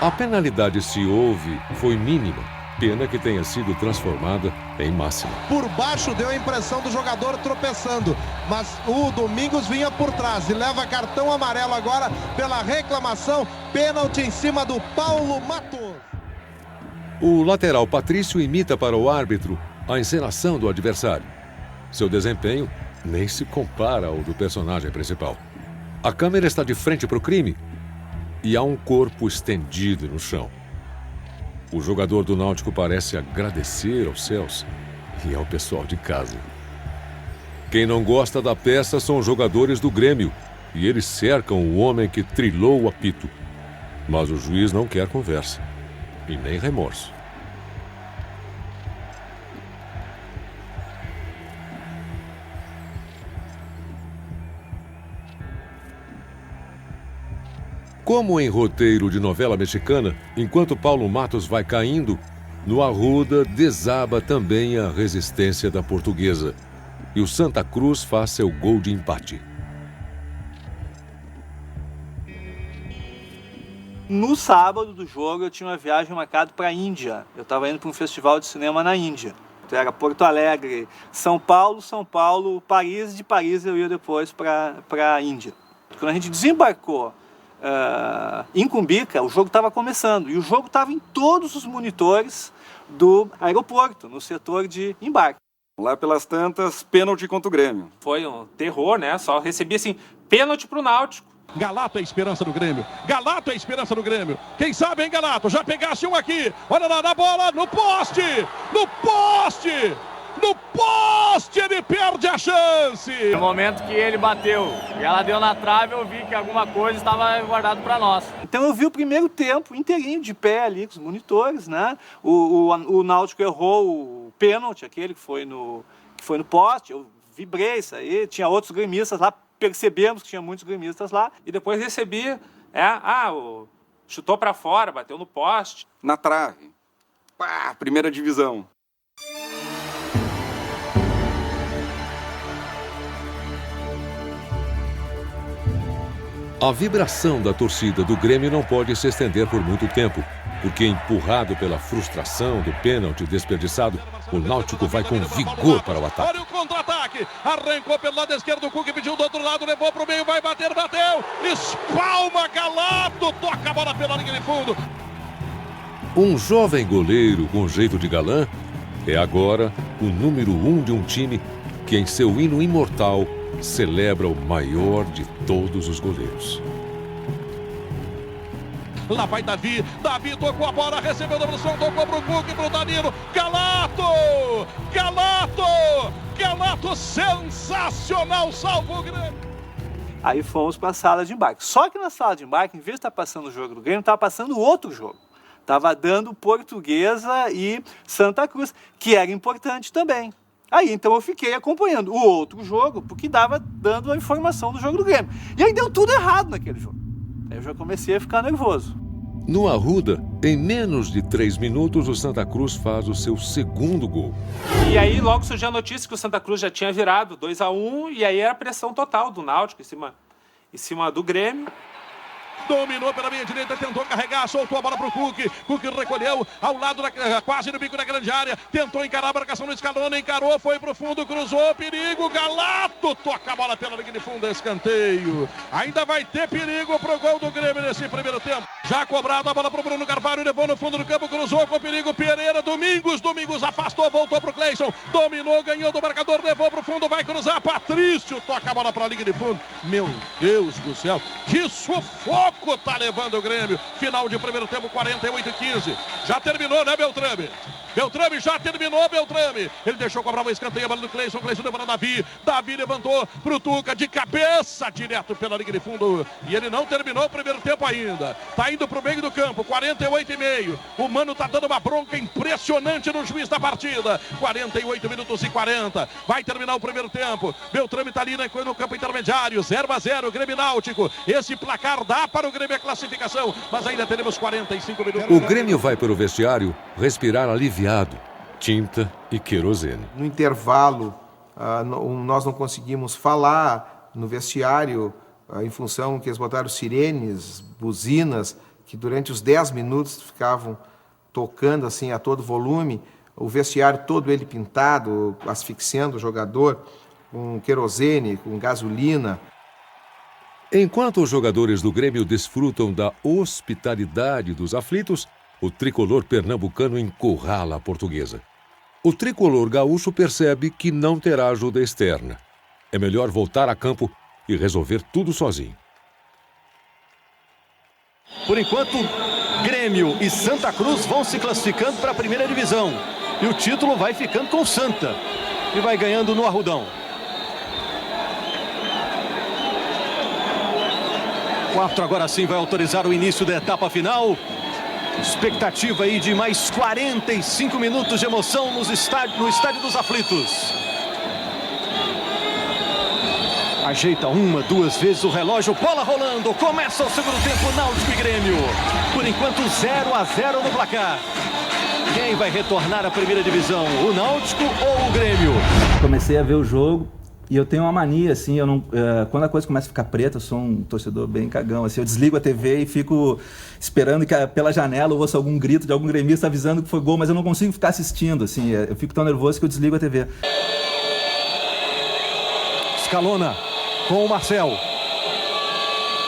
A penalidade, se houve, foi mínima. Pena que tenha sido transformada em máxima. Por baixo deu a impressão do jogador tropeçando, mas o Domingos vinha por trás e leva cartão amarelo agora pela reclamação. Pênalti em cima do Paulo Matos. O lateral Patrício imita para o árbitro a encenação do adversário. Seu desempenho nem se compara ao do personagem principal. A câmera está de frente para o crime e há um corpo estendido no chão. O jogador do Náutico parece agradecer aos céus e ao pessoal de casa. Quem não gosta da peça são os jogadores do Grêmio e eles cercam o homem que trilou o apito. Mas o juiz não quer conversa e nem remorso. Como em roteiro de novela mexicana, enquanto Paulo Matos vai caindo, no Arruda desaba também a resistência da Portuguesa. E o Santa Cruz faz seu gol de empate. No sábado do jogo eu tinha uma viagem marcada para a Índia. Eu estava indo para um festival de cinema na Índia. Então era Porto Alegre, São Paulo, Paris. De Paris eu ia depois para a Índia. Quando a gente desembarcou em Cumbica, o jogo estava começando e o jogo estava em todos os monitores do aeroporto, no setor de embarque. Lá pelas tantas, pênalti contra o Grêmio. Foi um terror, né? Só recebia assim, pênalti pro Náutico. Galato é a esperança do Grêmio. Galato é a esperança do Grêmio. Quem sabe, hein, Galato? Já pegasse um aqui. Olha lá na bola, no poste! No poste! No poste ele perde a chance! No momento que ele bateu e ela deu na trave, eu vi que alguma coisa estava guardado para nós. Então eu vi o primeiro tempo inteirinho de pé ali com os monitores, né? O Náutico errou o pênalti, aquele que foi no poste. Eu vibrei isso aí. Tinha outros gremistas lá, percebemos que tinha muitos gremistas lá. E depois recebi, chutou para fora, bateu no poste. Na trave. Pá, primeira divisão. A vibração da torcida do Grêmio não pode se estender por muito tempo, porque empurrado pela frustração do pênalti desperdiçado, o Náutico vai com vigor para o ataque. Olha o contra-ataque, arrancou pelo lado esquerdo, o Cuca pediu do outro lado, levou para o meio, vai bater, bateu, espalma, Galato, toca a bola pela linha de fundo. Um jovem goleiro com jeito de galã é agora o número 1 de um time que em seu hino imortal celebra o maior de todos os goleiros. Lá vai Davi tocou a bola, recebeu a devolução, tocou pro Cuca e pro Danilo. Galato, sensacional, salvo o Grêmio. Aí fomos para a sala de embarque. Só que na sala de embarque, em vez de estar passando o jogo do Grêmio, estava passando outro jogo. Estava dando Portuguesa e Santa Cruz, que era importante também. Aí, então, eu fiquei acompanhando o outro jogo, porque dando a informação do jogo do Grêmio. E aí deu tudo errado naquele jogo. Aí eu já comecei a ficar nervoso. No Arruda, em menos de 3 minutos, o Santa Cruz faz o seu segundo gol. E aí logo surgiu a notícia que o Santa Cruz já tinha virado 2-1, e aí era a pressão total do Náutico em cima do Grêmio. Dominou pela meia direita, tentou carregar, soltou a bola pro Cuca. Cuca recolheu ao lado, quase no bico da grande área. Tentou encarar a marcação no Scaloni, encarou, foi pro fundo, cruzou, perigo, Galato toca a bola pela linha de fundo, escanteio. Ainda vai ter perigo pro gol do Grêmio nesse primeiro tempo. Já cobrado a bola pro Bruno Carvalho, levou no fundo do campo, cruzou com perigo, Pereira, Domingos afastou, voltou pro Cleison. Dominou, ganhou do marcador, levou pro fundo, vai cruzar, Patrício toca a bola pra linha de fundo. Meu Deus do céu, que sufoco tá levando o Grêmio. Final de primeiro tempo, 48-15. Já terminou, né, Beltrame? Beltrame já terminou, Beltrame. Ele deixou cobrar uma escanteio, a bola do Cleison. Cleison deu para Davi. Davi levantou pro Tuca de cabeça, direto pela linha de fundo. E ele não terminou o primeiro tempo ainda. Tá indo pro meio do campo, 48,5. O Mano tá dando uma bronca impressionante no juiz da partida. 48 minutos e 40. Vai terminar o primeiro tempo. Beltrame tá ali no campo intermediário. 0-0, Grêmio Náutico. Esse placar dá para o Grêmio a classificação, mas ainda teremos 45 minutos. O Grêmio vai para o vestiário respirar aliviado, tinta e querosene. No intervalo, nós não conseguimos falar no vestiário, em função que eles botaram sirenes, buzinas, que durante os 10 minutos ficavam tocando assim a todo volume, o vestiário todo ele pintado, asfixiando o jogador, com querosene, com gasolina. Enquanto os jogadores do Grêmio desfrutam da hospitalidade dos aflitos, o tricolor pernambucano encurrala a Portuguesa. O tricolor gaúcho percebe que não terá ajuda externa. É melhor voltar a campo e resolver tudo sozinho. Por enquanto, Grêmio e Santa Cruz vão se classificando para a primeira divisão. E o título vai ficando com o Santa. E vai ganhando no Arrudão. O árbitro agora sim vai autorizar o início da etapa final. Expectativa aí de mais 45 minutos de emoção no estádio dos aflitos. Ajeita uma, duas vezes o relógio, bola rolando, começa o segundo tempo, Náutico e Grêmio. Por enquanto 0-0 no placar. Quem vai retornar à primeira divisão, o Náutico ou o Grêmio? Comecei a ver o jogo e eu tenho uma mania, assim, eu não, quando a coisa começa a ficar preta, eu sou um torcedor bem cagão, assim, eu desligo a TV e fico esperando que pela janela eu ouça algum grito de algum gremista avisando que foi gol, mas eu não consigo ficar assistindo, assim, eu fico tão nervoso que eu desligo a TV. Scalona com o Marcel.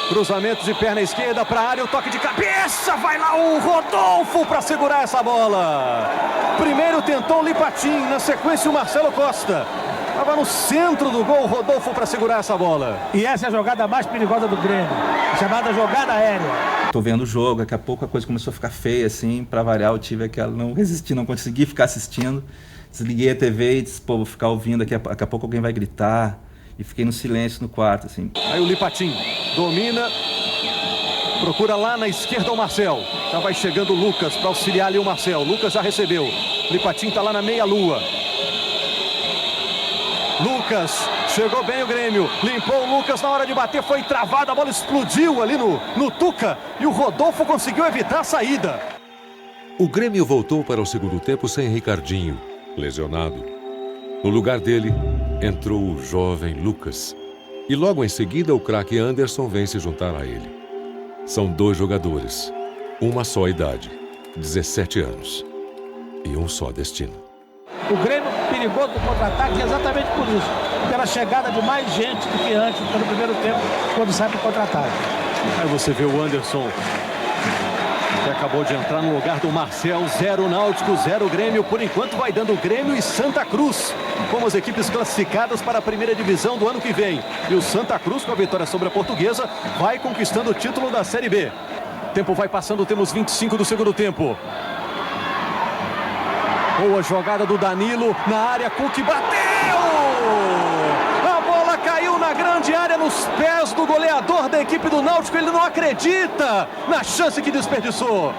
Cruzamento de perna esquerda para a área, o toque de cabeça, vai lá o Rodolfo para segurar essa bola. Primeiro tentou o Lipatim, na sequência o Marcelo Costa. Estava no centro do gol o Rodolfo para segurar essa bola. E essa é a jogada mais perigosa do Grêmio, chamada jogada aérea. Tô vendo o jogo, daqui a pouco a coisa começou a ficar feia, assim, para variar eu tive aquela, não resisti, não consegui ficar assistindo. Desliguei a TV e disse, pô, vou ficar ouvindo, daqui a pouco alguém vai gritar. E fiquei no silêncio no quarto, assim. Aí o Lipatim domina, procura lá na esquerda o Marcel. Já vai chegando o Lucas para auxiliar ali o Marcel. Lucas já recebeu. Lipatim tá lá na meia-lua. Lucas, chegou bem o Grêmio. Limpou o Lucas na hora de bater, foi travado. A bola explodiu ali no Tuca. E o Rodolfo conseguiu evitar a saída. O Grêmio voltou para o segundo tempo sem Ricardinho, lesionado. No lugar dele, entrou o jovem Lucas. E logo em seguida, o craque Anderson vem se juntar a ele. São dois jogadores, uma só idade, 17 anos, e um só destino. O Grêmio perigou do contra-ataque exatamente por isso, pela chegada de mais gente do que antes, no primeiro tempo, quando sai para o contra-ataque. Aí você vê o Anderson, que acabou de entrar no lugar do Marcel. 0 Náutico, 0 Grêmio. Por enquanto vai dando Grêmio e Santa Cruz como as equipes classificadas para a primeira divisão do ano que vem. E o Santa Cruz, com a vitória sobre a Portuguesa, vai conquistando o título da Série B. O tempo vai passando, temos 25 do segundo tempo. Boa jogada do Danilo na área, Cook bateu! A bola caiu na grande área nos pés do goleador da equipe do Náutico. Ele não acredita na chance que desperdiçou.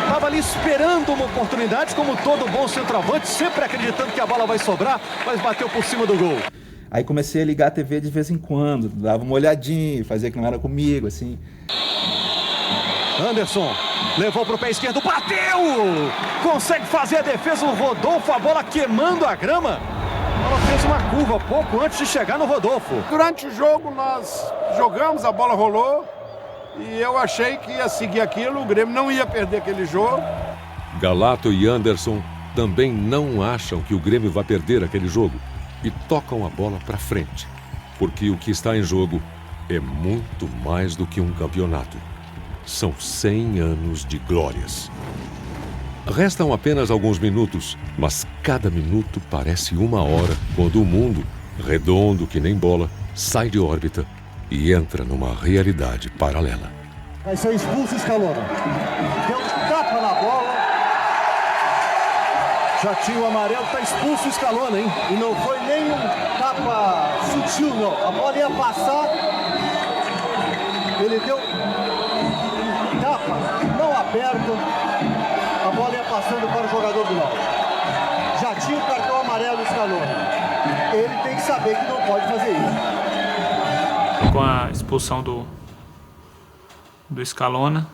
Estava ali esperando uma oportunidade, como todo bom centroavante, sempre acreditando que a bola vai sobrar, mas bateu por cima do gol. Aí comecei a ligar a TV de vez em quando, dava uma olhadinha, fazia que não era comigo, assim. Anderson levou para o pé esquerdo, bateu! Consegue fazer a defesa, o Rodolfo, a bola queimando a grama. Ela fez uma curva pouco antes de chegar no Rodolfo. Durante o jogo nós jogamos, a bola rolou e eu achei que ia seguir aquilo, o Grêmio não ia perder aquele jogo. Galato e Anderson também não acham que o Grêmio vai perder aquele jogo e tocam a bola para frente, porque o que está em jogo é muito mais do que um campeonato. São 100 anos de glórias. Restam apenas alguns minutos, mas cada minuto parece uma hora quando o mundo, redondo que nem bola, sai de órbita e entra numa realidade paralela. Vai ser expulso Scalona. Deu um tapa na bola. Já tinha o amarelo, tá expulso o Scaloni, hein? E não foi nem um tapa sutil, não. A bola ia passar, ele deu tapa, não aberto, a bola ia passando para o jogador do Náutico. Já tinha o cartão amarelo do Scaloni. Ele tem que saber que não pode fazer isso. Com a expulsão do Scaloni,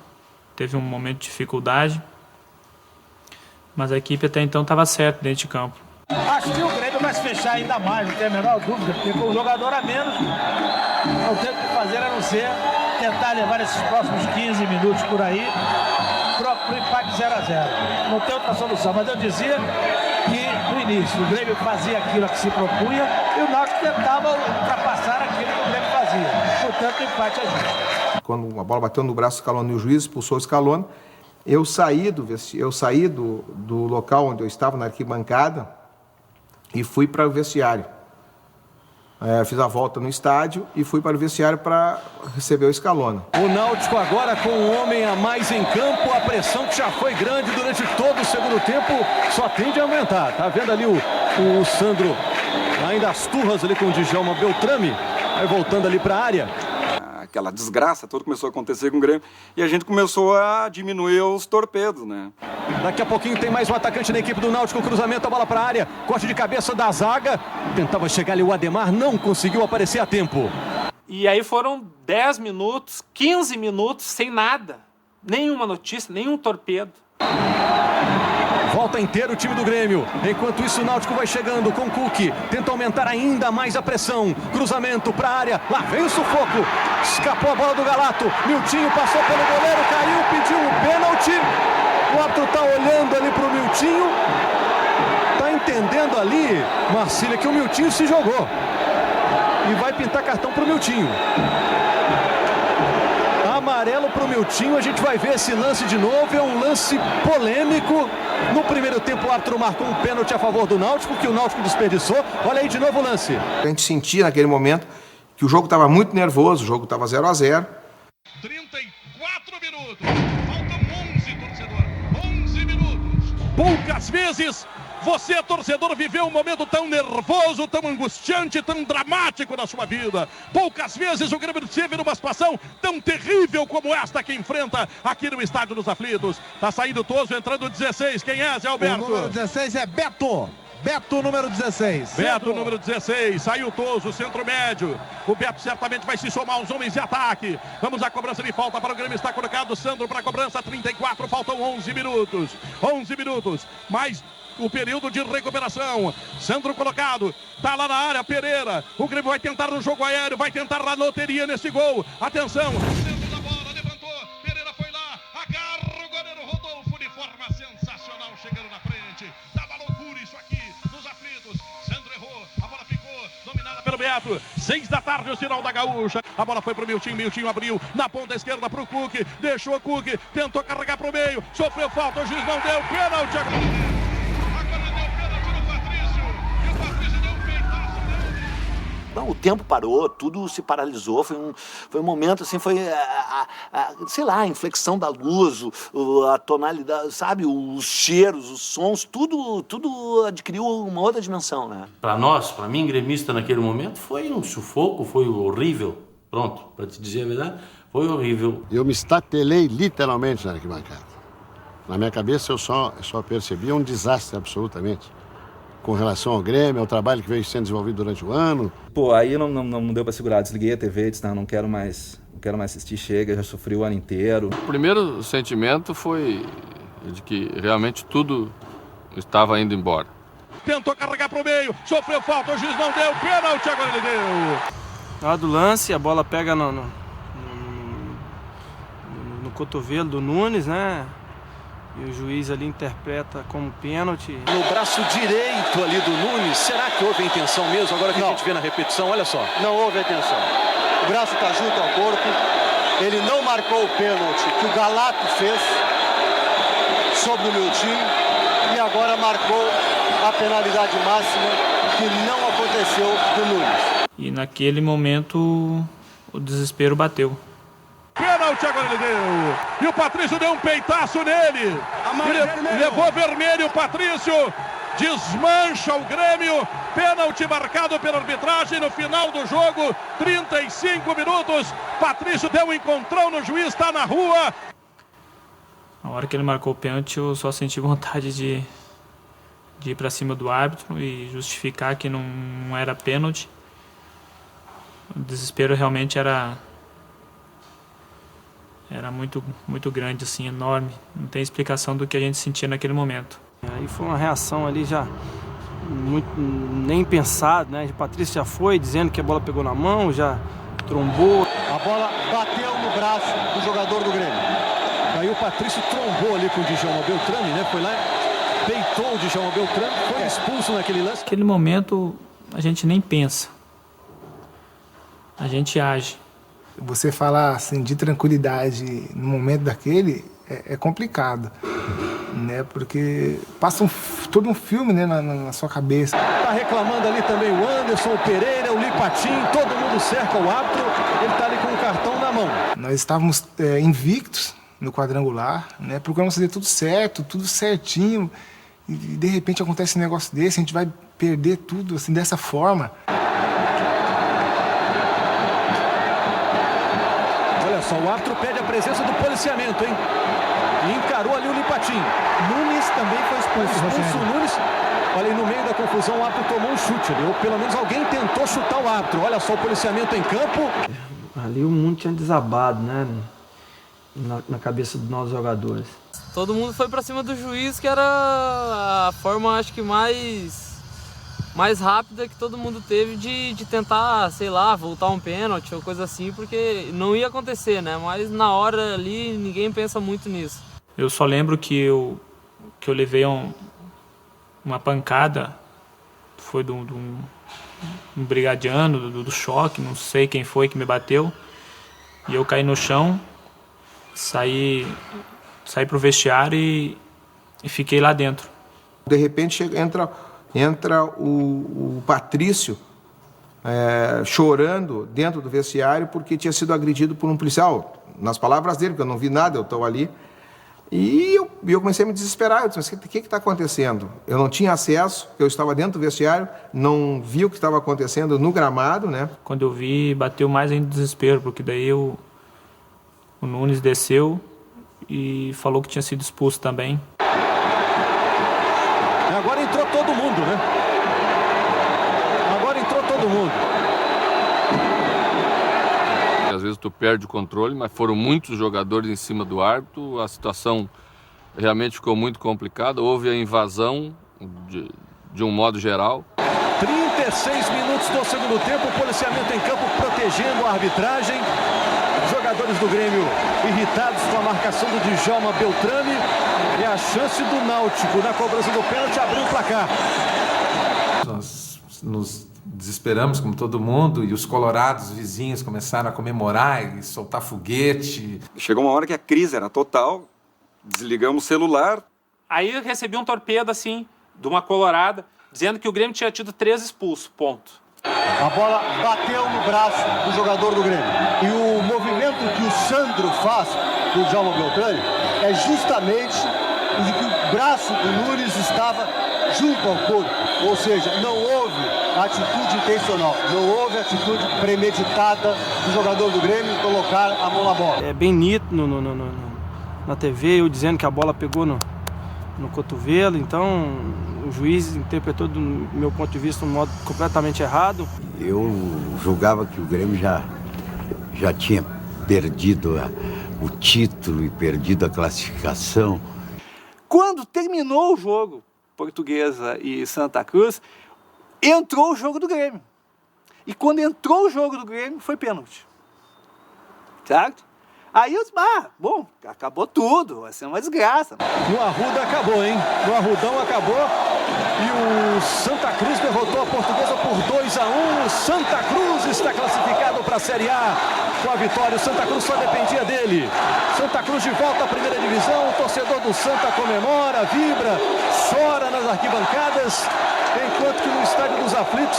teve um momento de dificuldade, mas a equipe até então estava certa dentro de campo. Acho que o Grêmio vai se fechar ainda mais, não tem a menor dúvida, porque com um jogador a menos, não tem o que fazer a não ser tentar levar esses próximos 15 minutos por aí para o empate 0-0. Não tem outra solução, mas eu dizia que no início o Grêmio fazia aquilo a que se propunha e o Náutico tentava ultrapassar aquilo que o Grêmio fazia. Portanto, o empate é justo. Quando a bola bateu no braço do Scaloni e o juiz expulsou o Scaloni, eu saí do local onde eu estava, na arquibancada, e fui para o vestiário. Fiz a volta no estádio e fui para o vestiário para receber o Scaloni. O Náutico agora com um homem a mais em campo, a pressão que já foi grande durante todo o segundo tempo só tende a aumentar. Tá vendo ali o Sandro ainda as turras ali com o Djalma Beltrame, aí voltando ali para a área. Aquela desgraça toda começou a acontecer com o Grêmio e a gente começou a diminuir os torpedos, né? Daqui a pouquinho tem mais um atacante na equipe do Náutico, cruzamento, a bola para a área, corte de cabeça da zaga, tentava chegar ali o Ademar, não conseguiu aparecer a tempo. E aí foram 10 minutos, 15 minutos sem nada, nenhuma notícia, nenhum torpedo. Volta inteiro o time do Grêmio. Enquanto isso, o Náutico vai chegando com o Cook. Tenta aumentar ainda mais a pressão. Cruzamento para a área. Lá vem o sufoco. Escapou a bola do Galato. Miltinho passou pelo goleiro, caiu, pediu um pênalti. O árbitro está olhando ali para o Miltinho. Está entendendo ali, Marcília, que o Miltinho se jogou. E vai pintar cartão para o Miltinho. Amarelo para o Miltinho, a gente vai ver esse lance de novo, é um lance polêmico. No primeiro tempo o árbitro marcou um pênalti a favor do Náutico, que o Náutico desperdiçou. Olha aí de novo o lance. A gente sentia naquele momento que o jogo estava muito nervoso, o jogo estava 0-0. 34 minutos, faltam 11, torcedor, 11 minutos. Poucas vezes você, torcedor, viveu um momento tão nervoso, tão angustiante, tão dramático na sua vida. Poucas vezes o Grêmio esteve numa situação tão terrível como esta que enfrenta aqui no Estádio dos Aflitos. Tá saindo Toso, entrando o 16. Quem é, Zé Alberto? O número 16 é Beto. Beto, número 16. Beto, número 16. Saiu Toso, centro médio. O Beto certamente vai se somar aos homens de ataque. Vamos à cobrança de falta para o Grêmio. Está colocado Sandro para a cobrança. 34, faltam 11 minutos. 11 minutos. Mais o período de recuperação. Sandro colocado. Tá lá na área, Pereira. O Grêmio vai tentar no jogo aéreo. Vai tentar na loteria nesse gol. Atenção. Centro da bola, levantou. Pereira foi lá. Agarra o goleiro Rodolfo de forma sensacional. Chegando na frente. Tava loucura isso aqui nos aflitos. Sandro errou. A bola ficou dominada pelo Beto. 6 da tarde, o sinal da Gaúcha. A bola foi pro Miltinho. Miltinho abriu na ponta esquerda pro Cook. Deixou o Cook. Tentou carregar pro meio. Sofreu falta. O juiz não deu. Pênalti agora. Não, o tempo parou, tudo se paralisou, foi um momento assim, foi sei lá, a inflexão da luz, a tonalidade, sabe, os cheiros, os sons, tudo adquiriu uma outra dimensão, né? Para nós, para mim, gremista naquele momento, foi um sufoco, foi horrível. Pronto, para te dizer a verdade, foi horrível. Eu me estatelei literalmente na arquibancada. Na minha cabeça eu só percebia um desastre absolutamente. Com relação ao Grêmio, ao trabalho que veio sendo desenvolvido durante o ano. Pô, aí não deu pra segurar, desliguei a TV, disse, não quero mais assistir, chega, já sofri o ano inteiro. O primeiro sentimento foi de que realmente tudo estava indo embora. Tentou carregar pro meio, sofreu falta, o juiz não deu, pênalti, agora ele deu. Na hora do lance, a bola pega no cotovelo do Nunes, né? E o juiz ali interpreta como pênalti. No braço direito ali do Nunes, será que houve a intenção mesmo? Agora que a gente vê na repetição, olha só. Não houve a intenção. O braço está junto ao corpo. Ele não marcou o pênalti que o Galato fez sobre o Miltinho. E agora marcou a penalidade máxima que não aconteceu do Nunes. E naquele momento o desespero bateu. Pênalti, agora ele deu. E o Patrício deu um peitaço nele. Levou vermelho o Patrício. desmancha o Grêmio, pênalti marcado pela arbitragem no final do jogo, 35 minutos, Patrício deu um encontrão no juiz, está na rua. Na hora que ele marcou o pênalti, eu só senti vontade de ir para cima do árbitro e justificar que não era pênalti. O desespero realmente era muito, muito grande, assim, enorme. Não tem explicação do que a gente sentia naquele momento. Aí foi uma reação ali já muito, nem pensado, né? O Patrício já foi dizendo que a bola pegou na mão, já trombou. A bola bateu no braço do jogador do Grêmio. Aí o Patrício trombou ali com o Djalma Beltrame, né? Foi lá, peitou o Djalma Beltrame, foi expulso naquele lance. Naquele momento a gente nem pensa, a gente age. Você falar assim de tranquilidade no momento daquele é complicado, né? Porque passa todo um filme, né, na sua cabeça. Tá reclamando ali também o Anderson, o Pereira, o Lipatim, todo mundo cerca o árbitro, ele tá ali com o cartão na mão. Nós estávamos invictos no quadrangular, né? Procuramos fazer tudo certo, tudo certinho, e de repente acontece um negócio desse, a gente vai perder tudo assim dessa forma. Olha só, o árbitro pede a presença do policiamento, hein? E encarou ali o Lipatim. Nunes também foi expulso. O Nunes, olha aí, no meio da confusão o árbitro tomou um chute ali, ou pelo menos alguém tentou chutar o árbitro. Olha só o policiamento em campo. Ali o mundo tinha desabado, né? Na cabeça dos nossos jogadores. Todo mundo foi pra cima do juiz, que era a forma, acho que mais rápida que todo mundo teve de tentar, sei lá, voltar um pênalti ou coisa assim, porque não ia acontecer, né? Mas na hora ali ninguém pensa muito nisso. Eu só lembro que eu levei uma pancada, foi de um brigadiano, do choque, não sei quem foi que me bateu, e eu caí no chão, saí pro vestiário e fiquei lá dentro. De repente entra o Patrício chorando dentro do vestiário porque tinha sido agredido por um policial. Nas palavras dele, porque eu não vi nada, eu estou ali. E eu comecei a me desesperar. Eu disse, mas o que está acontecendo? Eu não tinha acesso, eu estava dentro do vestiário, não vi o que estava acontecendo no gramado, né? Quando eu vi, bateu mais ainda o desespero, porque daí o Nunes desceu e falou que tinha sido expulso também. Agora entrou todo mundo, né? Agora entrou todo mundo. Às vezes tu perde o controle, mas foram muitos jogadores em cima do árbitro, a situação realmente ficou muito complicada, houve a invasão de um modo geral. 36 minutos do segundo tempo, o policiamento em campo protegendo a arbitragem. Jogadores do Grêmio irritados com a marcação do Djalma Beltrame. E a chance do Náutico na cobrança do pênalti abriu o placar. Nós nos desesperamos como todo mundo e os colorados vizinhos começaram a comemorar e soltar foguete. Chegou uma hora que a crise era total, desligamos o celular. Aí eu recebi um torpedo assim, de uma colorada, dizendo que o Grêmio tinha tido 3 expulsos, ponto. A bola bateu no braço do jogador do Grêmio. E o movimento que o Sandro faz do Djalma Beltrame é justamente o de que o braço do Nunes estava junto ao corpo. Ou seja, não houve atitude intencional, não houve atitude premeditada do jogador do Grêmio em colocar a mão na bola. É bem nítido na TV, eu dizendo que a bola pegou no cotovelo, então o juiz interpretou, do meu ponto de vista, de um modo completamente errado. Eu julgava que o Grêmio já tinha perdido o título e perdido a classificação. Quando terminou o jogo, Portuguesa e Santa Cruz, entrou o jogo do Grêmio. E quando entrou o jogo do Grêmio, foi pênalti. Certo? Aí eu disse, bom, acabou tudo, vai ser uma desgraça. No Arruda acabou, hein? No Arrudão acabou. E o Santa Cruz derrotou a Portuguesa por 2-1. O Santa Cruz está classificado para a Série A com a vitória. O Santa Cruz só dependia dele. Santa Cruz de volta à primeira divisão. O torcedor do Santa comemora, vibra, chora nas arquibancadas. Enquanto que no Estádio dos Aflitos,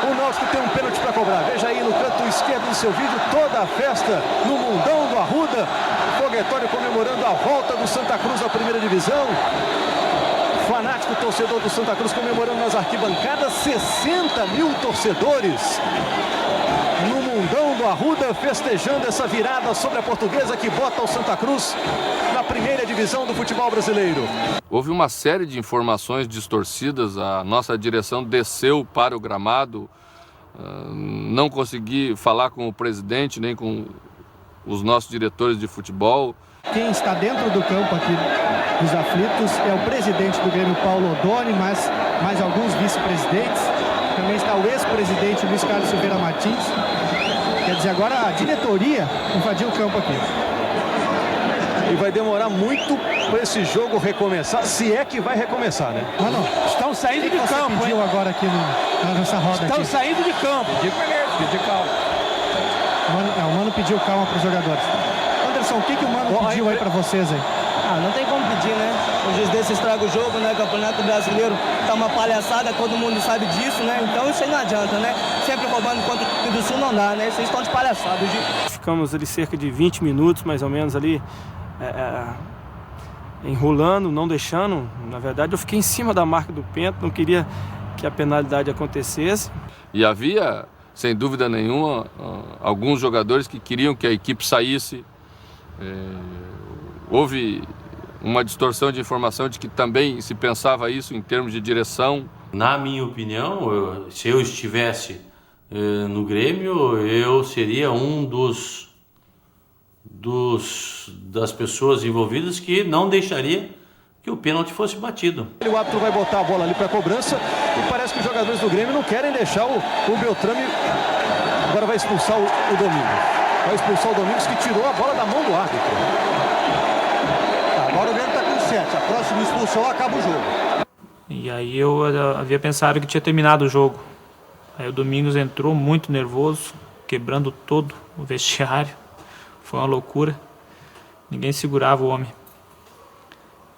o Náutico tem um pênalti para cobrar. Veja aí no canto esquerdo do seu vídeo toda a festa no mundão do Arruda. O foguetório comemorando a volta do Santa Cruz à primeira divisão. Fanático gigantesco torcedor do Santa Cruz comemorando nas arquibancadas, 60 mil torcedores no mundão do Arruda, festejando essa virada sobre a Portuguesa que bota o Santa Cruz na primeira divisão do futebol brasileiro. Houve uma série de informações distorcidas, a nossa direção desceu para o gramado, não consegui falar com o presidente nem com os nossos diretores de futebol. Quem está dentro do campo aqui dos aflitos é o presidente do Grêmio, Paulo Odoni, mas mais alguns vice-presidentes. Também está o ex-presidente Luiz Carlos Silveira Martins. Quer dizer, agora a diretoria invadiu o campo aqui. E vai demorar muito para esse jogo recomeçar, se é que vai recomeçar, né? Mano, estão saindo de campo, pediu hein? Agora aqui nessa roda estão aqui. Saindo de campo. Pedir calma. O Mano pediu calma para os jogadores. Anderson, o que o Mano pediu aí para vocês aí? Não tem como pedir, né? O juiz desse estraga o jogo, né? Campeonato Brasileiro tá uma palhaçada, todo mundo sabe disso, né? Então isso aí não adianta, né? Sempre roubando contra o Rio do Sul não dá, né? Vocês estão de palhaçada. Ficamos ali cerca de 20 minutos, mais ou menos, ali enrolando, não deixando. Na verdade, eu fiquei em cima da marca do pênalti, não queria que a penalidade acontecesse. E havia, sem dúvida nenhuma, alguns jogadores que queriam que a equipe saísse. Houve uma distorção de informação de que também se pensava isso em termos de direção. Na minha opinião, se eu estivesse no Grêmio, eu seria um das pessoas envolvidas que não deixaria que o pênalti fosse batido. O árbitro vai botar a bola ali para a cobrança e parece que os jogadores do Grêmio não querem deixar o Beltrame. Agora vai expulsar o Domingos. Vai expulsar o Domingos, que tirou a bola da mão do árbitro. Agora o Grêmio está com 7. A próxima expulsão acaba o jogo. E aí eu havia pensado que tinha terminado o jogo. Aí o Domingos entrou muito nervoso, quebrando todo o vestiário. Foi uma loucura. Ninguém segurava o homem.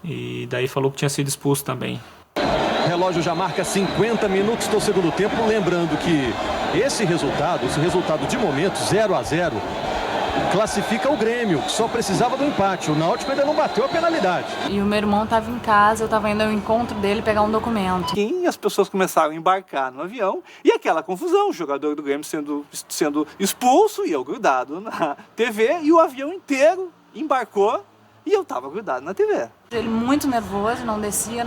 E daí falou que tinha sido expulso também. O relógio já marca 50 minutos do segundo tempo. Lembrando que esse resultado de momento, 0-0, classifica o Grêmio, que só precisava do empate. O Náutico ainda não bateu a penalidade. E o meu irmão estava em casa, eu estava indo ao encontro dele pegar um documento. E as pessoas começaram a embarcar no avião e aquela confusão, o jogador do Grêmio sendo expulso e eu grudado na TV e o avião inteiro embarcou e eu estava grudado na TV. Ele muito nervoso, não descia.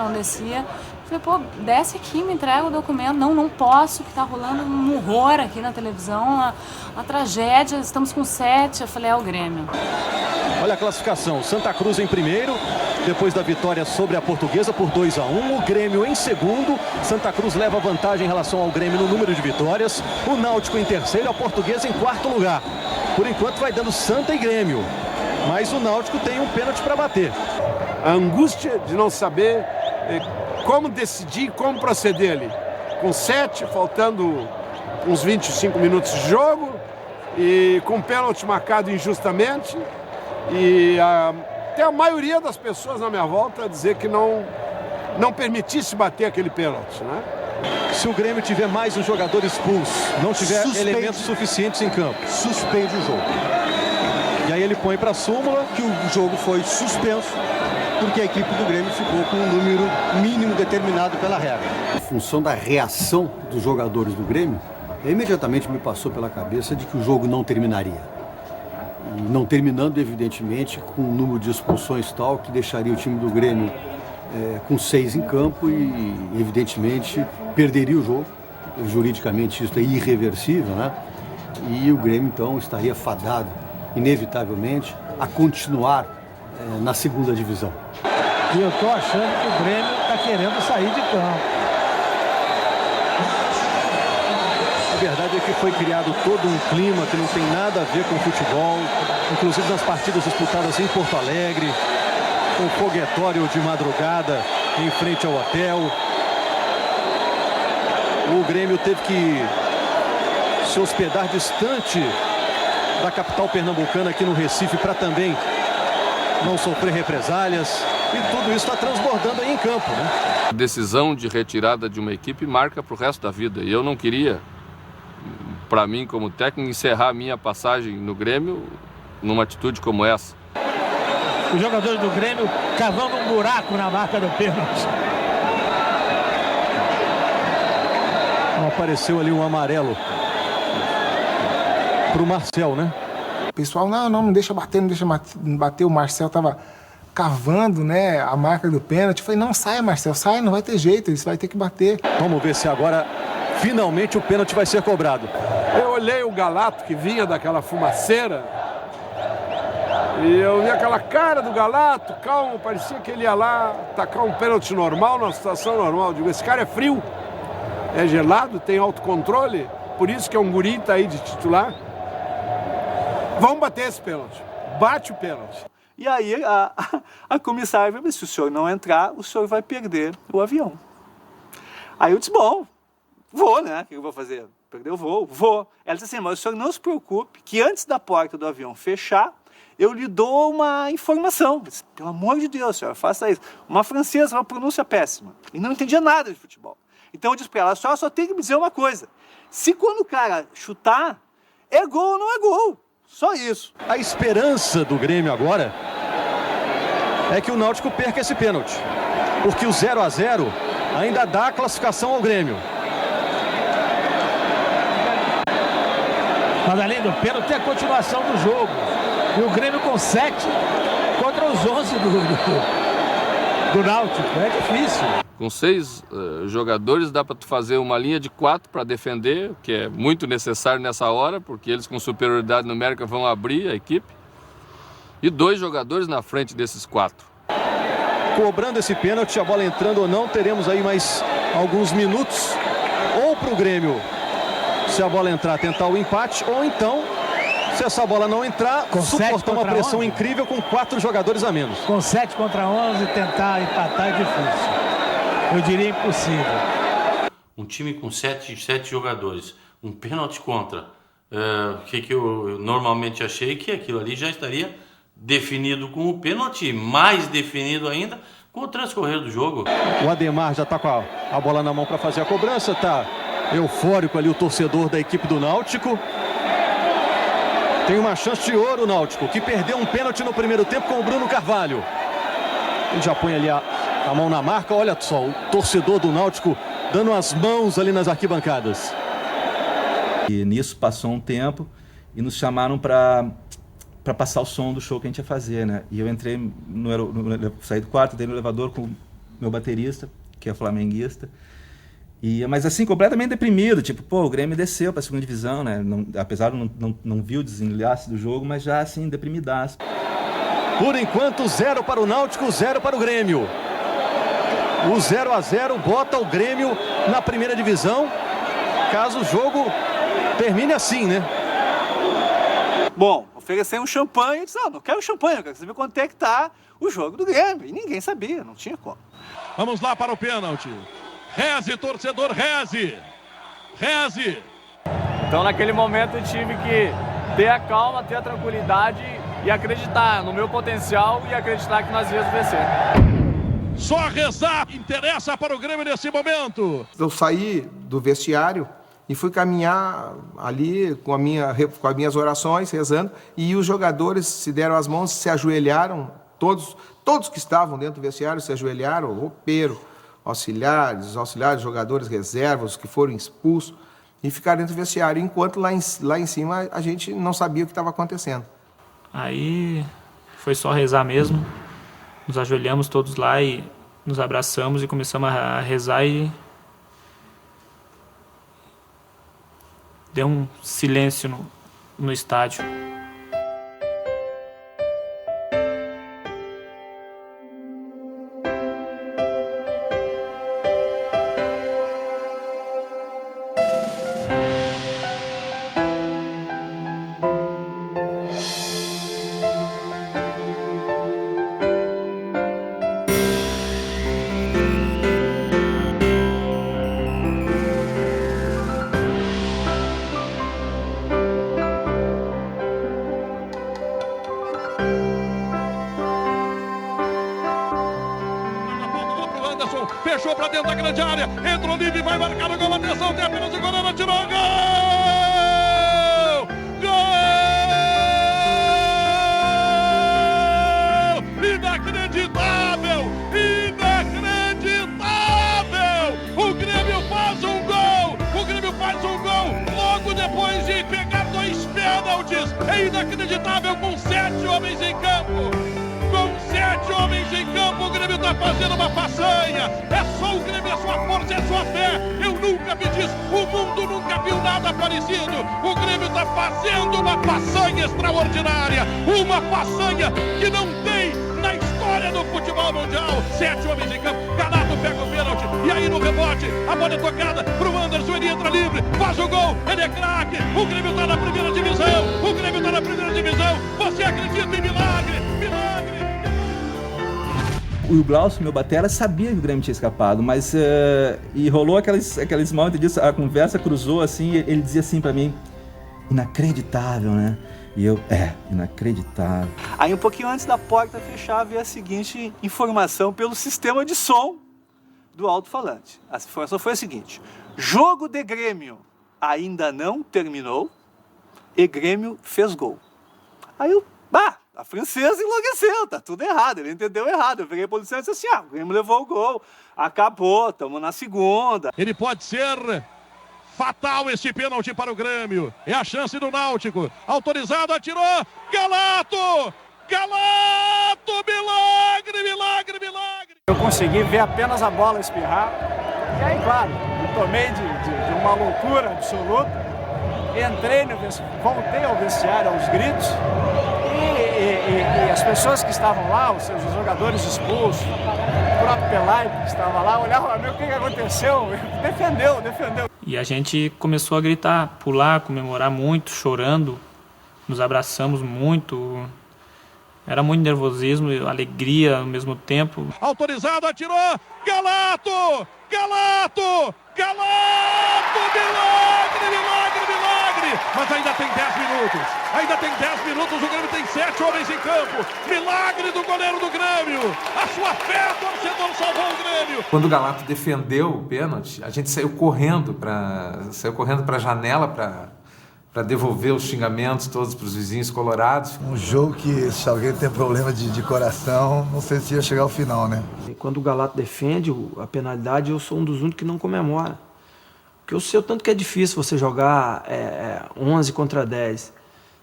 Falei, pô, desce aqui, me entrega o documento. Não posso, que tá rolando um horror aqui na televisão, uma tragédia, estamos com 7. Eu falei, é o Grêmio. Olha a classificação, Santa Cruz em primeiro, depois da vitória sobre a Portuguesa por 2-1, o Grêmio em segundo, Santa Cruz leva vantagem em relação ao Grêmio no número de vitórias, o Náutico em terceiro, a Portuguesa em quarto lugar. Por enquanto vai dando Santa e Grêmio, mas o Náutico tem um pênalti para bater. A angústia de não saber como decidir, como proceder ali. Com 7, faltando uns 25 minutos de jogo, e com pênalti marcado injustamente, e até a maioria das pessoas na minha volta dizer que não permitisse bater aquele pênalti, né? Se o Grêmio tiver mais um jogador expulso, não tiver elementos suficientes em campo, suspende o jogo. E aí ele põe para a súmula que o jogo foi suspenso porque a equipe do Grêmio ficou com um número mínimo determinado pela regra. Em função da reação dos jogadores do Grêmio, imediatamente me passou pela cabeça de que o jogo não terminaria. E não terminando, evidentemente, com um número de expulsões tal que deixaria o time do Grêmio com 6 em campo e, evidentemente, perderia o jogo. Juridicamente isso é irreversível, né? E o Grêmio, então, estaria fadado, inevitavelmente, a continuar na segunda divisão. E eu tô achando que o Grêmio está querendo sair de campo. A verdade é que foi criado todo um clima que não tem nada a ver com futebol, inclusive nas partidas disputadas em Porto Alegre, com foguetório de madrugada em frente ao hotel. O Grêmio teve que se hospedar distante da capital pernambucana aqui no Recife para também não sofrer represálias, e tudo isso está transbordando aí em campo, né? A decisão de retirada de uma equipe marca para o resto da vida, e eu não queria, para mim como técnico, encerrar a minha passagem no Grêmio numa atitude como essa. Os jogadores do Grêmio cavando um buraco na marca do pênalti. apareceu ali um amarelo pro Marcel, né? O pessoal, não deixa bater, não deixa bater. O Marcel tava cavando, né, a marca do pênalti. Eu falei, não, saia, Marcel, saia, não vai ter jeito, ele vai ter que bater. Vamos ver se agora, finalmente, o pênalti vai ser cobrado. Eu olhei o Galato que vinha daquela fumaceira e eu vi aquela cara do Galato, calmo, parecia que ele ia lá tacar um pênalti normal, numa situação normal. Eu digo, esse cara é frio, é gelado, tem autocontrole, por isso que é um guri, tá aí de titular. Vamos bater esse pênalti. Bate o pênalti. E aí a comissária vai dizer, se o senhor não entrar, o senhor vai perder o avião. Aí eu disse, bom, vou, né? O que eu vou fazer? Perder o voo? Vou. Ela disse assim, mas o senhor não se preocupe, que antes da porta do avião fechar, eu lhe dou uma informação. Eu disse, pelo amor de Deus, senhora, faça isso. Uma francesa, uma pronúncia péssima. E não entendia nada de futebol. Então eu disse para ela, a senhora só tem que me dizer uma coisa. Se quando o cara chutar, é gol ou não é gol. Só isso. A esperança do Grêmio agora é que o Náutico perca esse pênalti. Porque o 0-0 ainda dá a classificação ao Grêmio. Mas além do pênalti, tem a continuação do jogo. E o Grêmio com 7 contra os 11 do Náutico. É difícil. Com 6 jogadores dá para tu fazer uma linha de 4 para defender, que é muito necessário nessa hora, porque eles com superioridade numérica vão abrir a equipe. E 2 jogadores na frente desses 4. Cobrando esse pênalti, a bola entrando ou não, teremos aí mais alguns minutos. Ou para o Grêmio, se a bola entrar, tentar o empate, ou então, se essa bola não entrar, suportar uma pressão 11. Incrível com 4 jogadores a menos. Com 7 contra 11, tentar empatar é difícil. Eu diria impossível. Um time com 7 jogadores, um pênalti contra, que eu normalmente achei que aquilo ali já estaria definido com o pênalti, mais definido ainda com o transcorrer do jogo. O Ademar já está com a bola na mão para fazer a cobrança, está eufórico ali o torcedor da equipe do Náutico. Tem uma chance de ouro o Náutico, que perdeu um pênalti no primeiro tempo com o Bruno Carvalho. Ele já põe ali a mão na marca, olha só, o torcedor do Náutico dando as mãos ali nas arquibancadas. E nisso passou um tempo e nos chamaram para passar o som do show que a gente ia fazer, né? E eu entrei, saí do quarto, entrei no elevador com o meu baterista, que é flamenguista. Mas assim, completamente deprimido, tipo, o Grêmio desceu para a segunda divisão, né? Apesar de não vi o desenlace do jogo, mas já assim, deprimidaço. Por enquanto, 0 para o Náutico, 0 para o Grêmio. O 0-0 bota o Grêmio na primeira divisão, caso o jogo termine assim, né? Bom, ofereci um champanhe e disse, não quero champanhe, eu quero saber quanto é que tá o jogo do Grêmio. E ninguém sabia, não tinha como. Vamos lá para o pênalti. Reze, torcedor, reze! Reze! Então naquele momento eu tive que ter a calma, ter a tranquilidade e acreditar no meu potencial e acreditar que nós íamos vencer. Só rezar interessa para o Grêmio nesse momento. Eu saí do vestiário e fui caminhar ali com as minhas orações, rezando, e os jogadores se deram as mãos, se ajoelharam, todos que estavam dentro do vestiário se ajoelharam, roupeiro, auxiliares, jogadores reservas que foram expulsos, e ficaram dentro do vestiário, enquanto lá em cima a gente não sabia o que estava acontecendo. Aí foi só rezar mesmo, nos ajoelhamos todos lá e nos abraçamos e começamos a rezar e deu um silêncio no estádio. Fechou pra dentro da grande área. Entrou livre, vai marcar o gol. Atenção, tem apenas o goleiro, tirou o gol! Gol! Inacreditável! Inacreditável! O Grêmio faz um gol! O Grêmio inacreditável, com 7 homens em campo. Com 7 homens em campo, o Grêmio está fazendo uma façanha. É só o Grêmio, é sua força, é sua fé. Eu nunca vi isso, o mundo nunca viu nada parecido. O Grêmio está fazendo uma façanha extraordinária. Uma façanha que não tem na história do futebol mundial. 7 homens em campo, Galato pega o pênalti. E aí no rebote, a bola é tocada pro Anderson, ele entra livre, faz o gol, ele é craque. O Grêmio está na primeira divisão. O Grêmio está na primeira divisão. Você acredita em milagre? Milagre! O Glaucio, meu batera, sabia que o Grêmio tinha escapado, mas e rolou aqueles mal entendidos, a conversa cruzou assim, ele dizia assim pra mim, inacreditável, né? E eu, inacreditável. Aí um pouquinho antes da porta fechar, veio a seguinte informação pelo sistema de som do alto-falante. A informação foi a seguinte: jogo de Grêmio ainda não terminou e Grêmio fez gol. Aí eu, a francesa enlouqueceu, tá tudo errado, ele entendeu errado. Eu peguei a posição e disse assim, o Grêmio levou o gol, acabou, estamos na segunda. Ele pode ser fatal, este pênalti para o Grêmio. É a chance do Náutico. Autorizado, atirou, Galato! Galato! Milagre, milagre, milagre! Eu consegui ver apenas a bola espirrar. E aí, claro, me tomei de uma loucura absoluta. Entrei no vestiário, voltei ao vestiário aos gritos. E as pessoas que estavam lá, os jogadores expulsos, o próprio Pelai que estava lá, olhavam para mim, o que aconteceu? Defendeu. E a gente começou a gritar, pular, comemorar muito, chorando, nos abraçamos muito. Era muito nervosismo e alegria ao mesmo tempo. Autorizado, atirou, Galato! Galato! Galato! Milagre, milagre, milagre! Mas ainda tem 10 minutos. Ainda tem 10 minutos, o Grêmio tem 7 homens em campo. Milagre do goleiro do Grêmio. A sua fé, torcedor, salvou o Grêmio. Quando o Galato defendeu o pênalti, a gente saiu correndo para a janela para devolver os xingamentos todos para os vizinhos colorados. Um jogo que, se alguém tem problema de coração, não sei se ia chegar ao final, né? E quando o Galato defende a penalidade, eu sou um dos únicos que não comemora. Porque eu sei o tanto que é difícil você jogar 11 contra 10.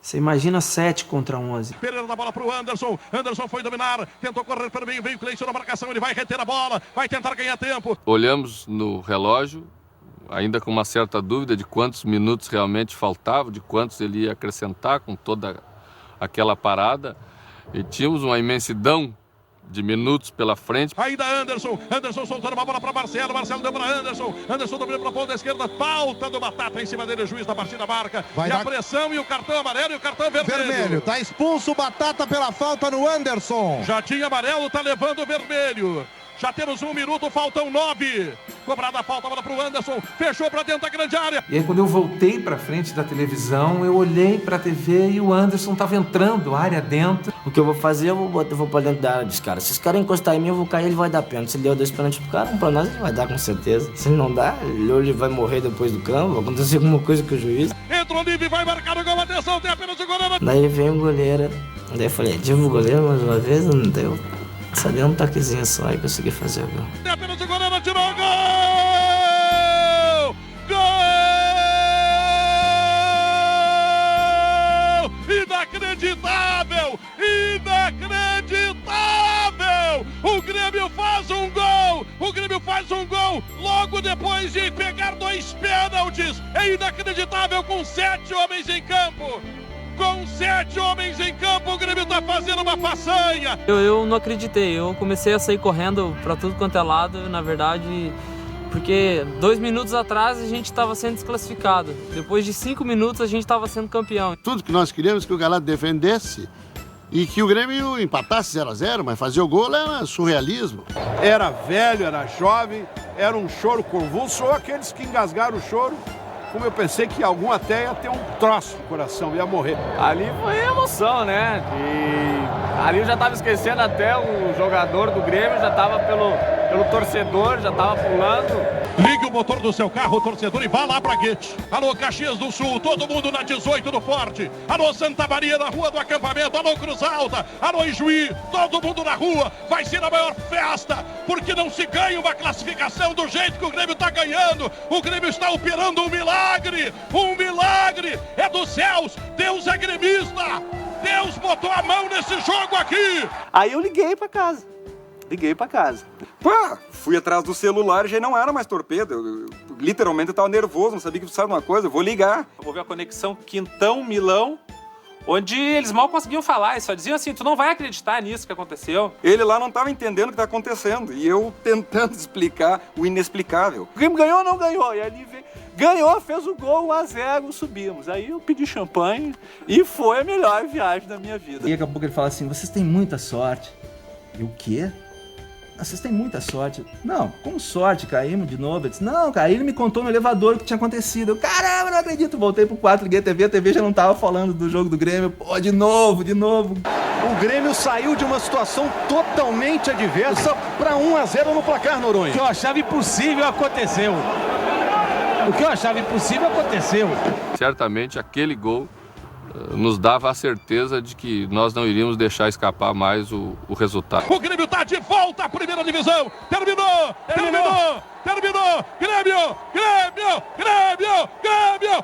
Você imagina 7 contra 11. Pereira da bola para o Anderson. Anderson foi dominar, tentou correr para o meio, veio Cleison na marcação, ele vai reter a bola, vai tentar ganhar tempo. Olhamos no relógio, ainda com uma certa dúvida de quantos minutos realmente faltavam, de quantos ele ia acrescentar com toda aquela parada. E tínhamos uma imensidão de minutos pela frente. Ainda Anderson soltando uma bola para Marcelo deu para Anderson domina para a ponta esquerda, falta do Batata em cima dele, o juiz da partida marca, a pressão e o cartão amarelo e o cartão vermelho. Tá expulso o Batata pela falta no Anderson. Já tinha amarelo, tá levando o vermelho. Já temos 1 minuto, faltam 9. Cobrada a falta, bola para o Anderson, fechou para dentro da grande área. E aí quando eu voltei para frente da televisão, eu olhei para a TV e o Anderson estava entrando, área dentro. O que eu vou fazer, eu vou para dentro da área dos caras. Se os caras encostarem em mim, eu vou cair, ele vai dar pênalti. Se ele deu 2 pênaltis pro cara, para nós ele vai dar com certeza. Se ele não dá, ele vai morrer depois do campo, vai acontecer alguma coisa com o juiz. Entrou livre, vai marcar o gol, atenção, tem apenas o goleiro. Daí vem o goleiro, daí eu falei, ativo o goleiro mais uma vez, não deu. Só deu um toquezinho só e consegui fazer o gol. Tem apenas o goleiro, tirou o gol! Gol! Inacreditável! Inacreditável! O Grêmio faz um gol! O Grêmio faz um gol logo depois de pegar 2 pênaltis! É inacreditável, com 7 homens em campo! Com 7 homens em campo, o Grêmio tá fazendo uma façanha. Eu não acreditei, eu comecei a sair correndo para tudo quanto é lado, na verdade, porque 2 minutos atrás a gente estava sendo desclassificado. Depois de 5 minutos a gente estava sendo campeão. Tudo que nós queríamos que o Galato defendesse e que o Grêmio empatasse 0-0, mas fazer o gol era surrealismo. Era velho, era jovem, era um choro convulso, ou aqueles que engasgaram o choro. Como eu pensei que algum até ia ter um troço no coração, ia morrer. Ali foi emoção, né? E ali eu já estava esquecendo até o jogador do Grêmio, já estava pelo torcedor, já estava pulando. Ligue o motor do seu carro, torcedor, e vá lá pra Guete. Alô, Caxias do Sul, todo mundo na 18 do Forte. Alô, Santa Maria, na Rua do Acampamento. Alô, Cruz Alta. Alô, Ijuí. Todo mundo na rua. Vai ser a maior festa, porque não se ganha uma classificação do jeito que o Grêmio tá ganhando. O Grêmio está operando um milagre. Um milagre. É dos céus. Deus é gremista. Deus botou a mão nesse jogo aqui! Aí eu liguei pra casa. Pá, fui atrás do celular e já não era mais torpedo. Literalmente eu tava nervoso, não sabia que precisava de uma coisa, eu vou ligar. Houve a conexão Quintão-Milão, onde eles mal conseguiam falar, eles só diziam assim, tu não vai acreditar nisso que aconteceu. Ele lá não estava entendendo o que está acontecendo e eu tentando explicar o inexplicável. O Grêmio ganhou ou não ganhou? E ali ganhou, fez o gol, 1-0, subimos. Aí eu pedi champanhe e foi a melhor viagem da minha vida. E daqui a pouco ele fala assim, vocês têm muita sorte. E o quê? Vocês têm muita sorte. Não, como sorte? Caímos de novo. Eu disse, não, cara, ele me contou no elevador o que tinha acontecido. Eu, caramba, não acredito. Voltei pro 4, liguei a TV já não tava falando do jogo do Grêmio. Pô, de novo. O Grêmio saiu de uma situação totalmente adversa para 1-0 no placar, Noronha. O que eu achava impossível aconteceu. Certamente aquele gol nos dava a certeza de que nós não iríamos deixar escapar mais o resultado. O Grêmio tá de volta à primeira divisão. Terminou. Grêmio.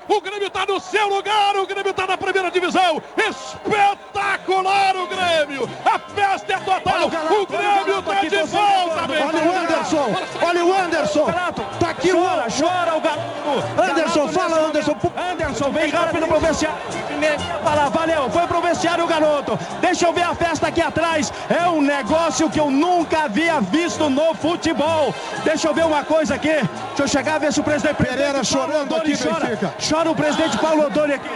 O Grêmio tá no seu lugar. O Grêmio tá na primeira divisão. Espetacular o Grêmio. A festa é total. O Grêmio tá de volta. Olha o Anderson. Tá aqui chora o garoto. Anderson, fala, Anderson. Anderson, vem rápido pro vestiário. Valeu, foi pro vestiário o garoto. Deixa eu ver a festa aqui atrás. É um negócio que eu nunca havia visto no futebol. Deixa eu ver uma coisa aqui. Deixa eu chegar, ver se o presidente Pereira chorando aqui, Benfica. Chora o presidente Paulo Odoni aqui.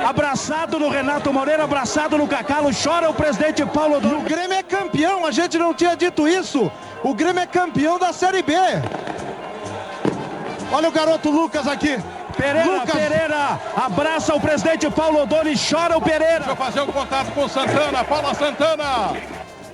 Abraçado no Renato Moreira, abraçado no Cacalo. Chora o presidente Paulo Odoni. O Grêmio é campeão, a gente não tinha dito isso. O Grêmio é campeão da Série B. Olha o garoto Lucas aqui. Pereira, abraça o presidente Paulo Odoni, chora o Pereira. Deixa eu fazer um contato com o Santana, Paula Santana.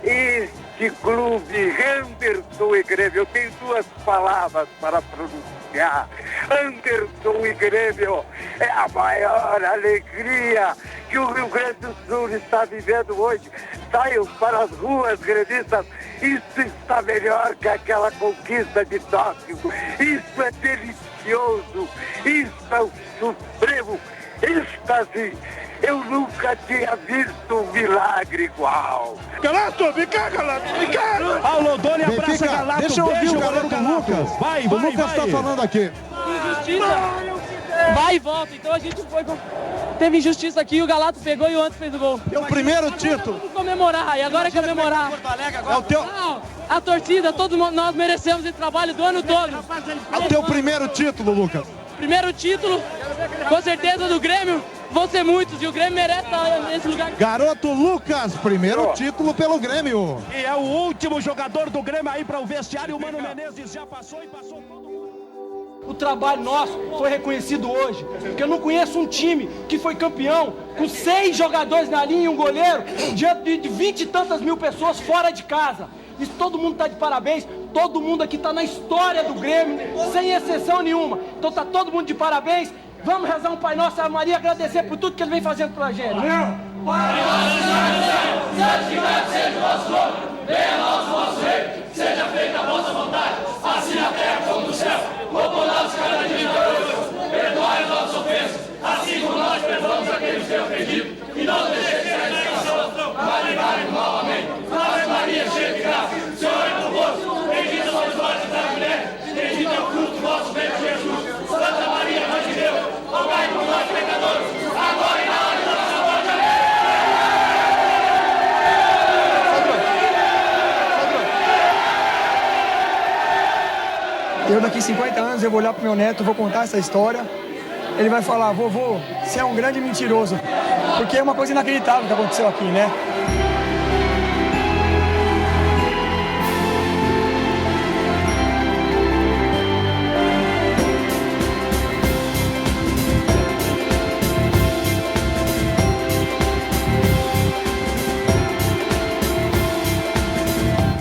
Este clube, Anderson e Grêmio, eu tenho duas palavras para pronunciar. Anderson e Grêmio é a maior alegria que o Rio Grande do Sul está vivendo hoje. Saiam para as ruas, gremistas. Isso está melhor que aquela conquista de Tóquio. Isso é delicioso. Isso é o supremo êxtase. Eu nunca tinha visto um milagre igual. Galato, vem cá, Galato. Paulo Odoni abraça Galato. Deixa eu ouvir o garoto Lucas. O Lucas está falando aqui. Vai e volta, então a gente teve injustiça aqui, o Galato pegou e o Anderson fez o gol. É o primeiro título. Vamos comemorar, e agora é comemorar. É o teu... Não, a torcida, todos nós merecemos esse trabalho do ano todo. É o teu primeiro título, Lucas. Primeiro título, com certeza do Grêmio, vão ser muitos, e o Grêmio merece estar nesse lugar. Garoto Lucas, primeiro título pelo Grêmio. E é o último jogador do Grêmio aí para o vestiário, o Mano Menezes já passou todo mundo. O trabalho nosso foi reconhecido hoje, porque eu não conheço um time que foi campeão com 6 jogadores na linha e um goleiro, diante de 20 e tantas mil pessoas fora de casa. Isso todo mundo está de parabéns, todo mundo aqui está na história do Grêmio, sem exceção nenhuma. Então tá todo mundo de parabéns. Vamos rezar um Pai Nosso, Ave Maria, agradecer por tudo que ele vem fazendo pra gente. Pai nosso, santificado seja o vosso nome, venha a nós o vosso reino, seja feita a vossa vontade, assim na terra como no céu. O pão nosso cada dia hoje, perdoai as nossas ofensas, assim como nós perdoamos aqueles que têm ofendido, e não nos deixeis cair em tentação, mas livrai-nos do mal. Amém. Ave Maria, cheia de graça, o Senhor é convosco, bendita sois vós entre as mulheres, bendito é o fruto do vosso ventre, Jesus. Santa Maria, Mãe de Deus, rogai por nós pecadores, agora e na hora de nossa morte. Amém. Eu daqui 50 anos eu vou olhar pro meu neto, vou contar essa história. Ele vai falar, vovô, você é um grande mentiroso. Porque é uma coisa inacreditável que aconteceu aqui, né?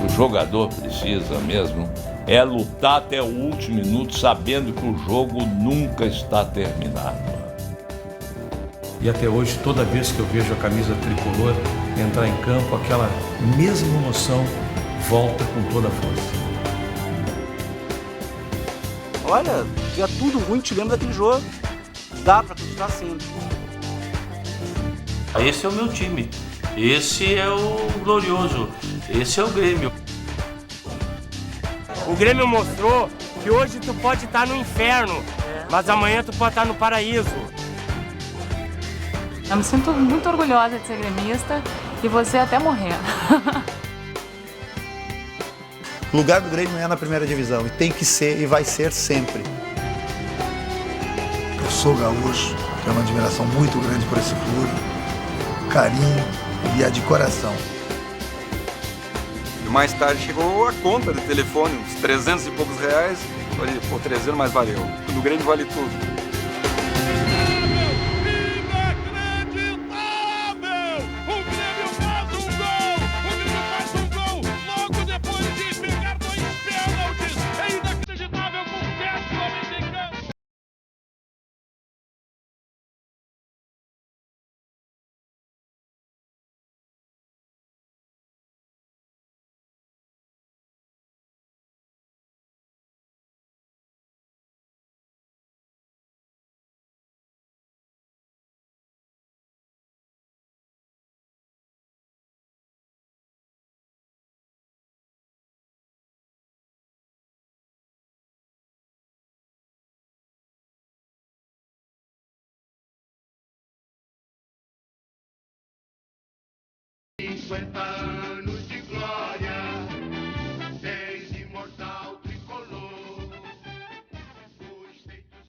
O jogador precisa mesmo é lutar até o último minuto, sabendo que o jogo nunca está terminado. E até hoje, toda vez que eu vejo a camisa tricolor entrar em campo, aquela mesma emoção volta com toda a força. Olha, é tudo ruim, te lembra daquele jogo. Dá pra acreditar sim. Esse é o meu time, esse é o glorioso, esse é o Grêmio. O Grêmio mostrou que hoje tu pode estar no inferno, mas amanhã tu pode estar no paraíso. Eu me sinto muito orgulhosa de ser gremista e você até morrer. O lugar do Grêmio é na primeira divisão e tem que ser e vai ser sempre. Eu sou gaúcho, tenho uma admiração muito grande por esse clube, carinho e é de coração. E mais tarde chegou a conta de telefone, uns 300 e poucos reais. Falei, pô, 300, mas valeu. No Grêmio vale tudo. Anos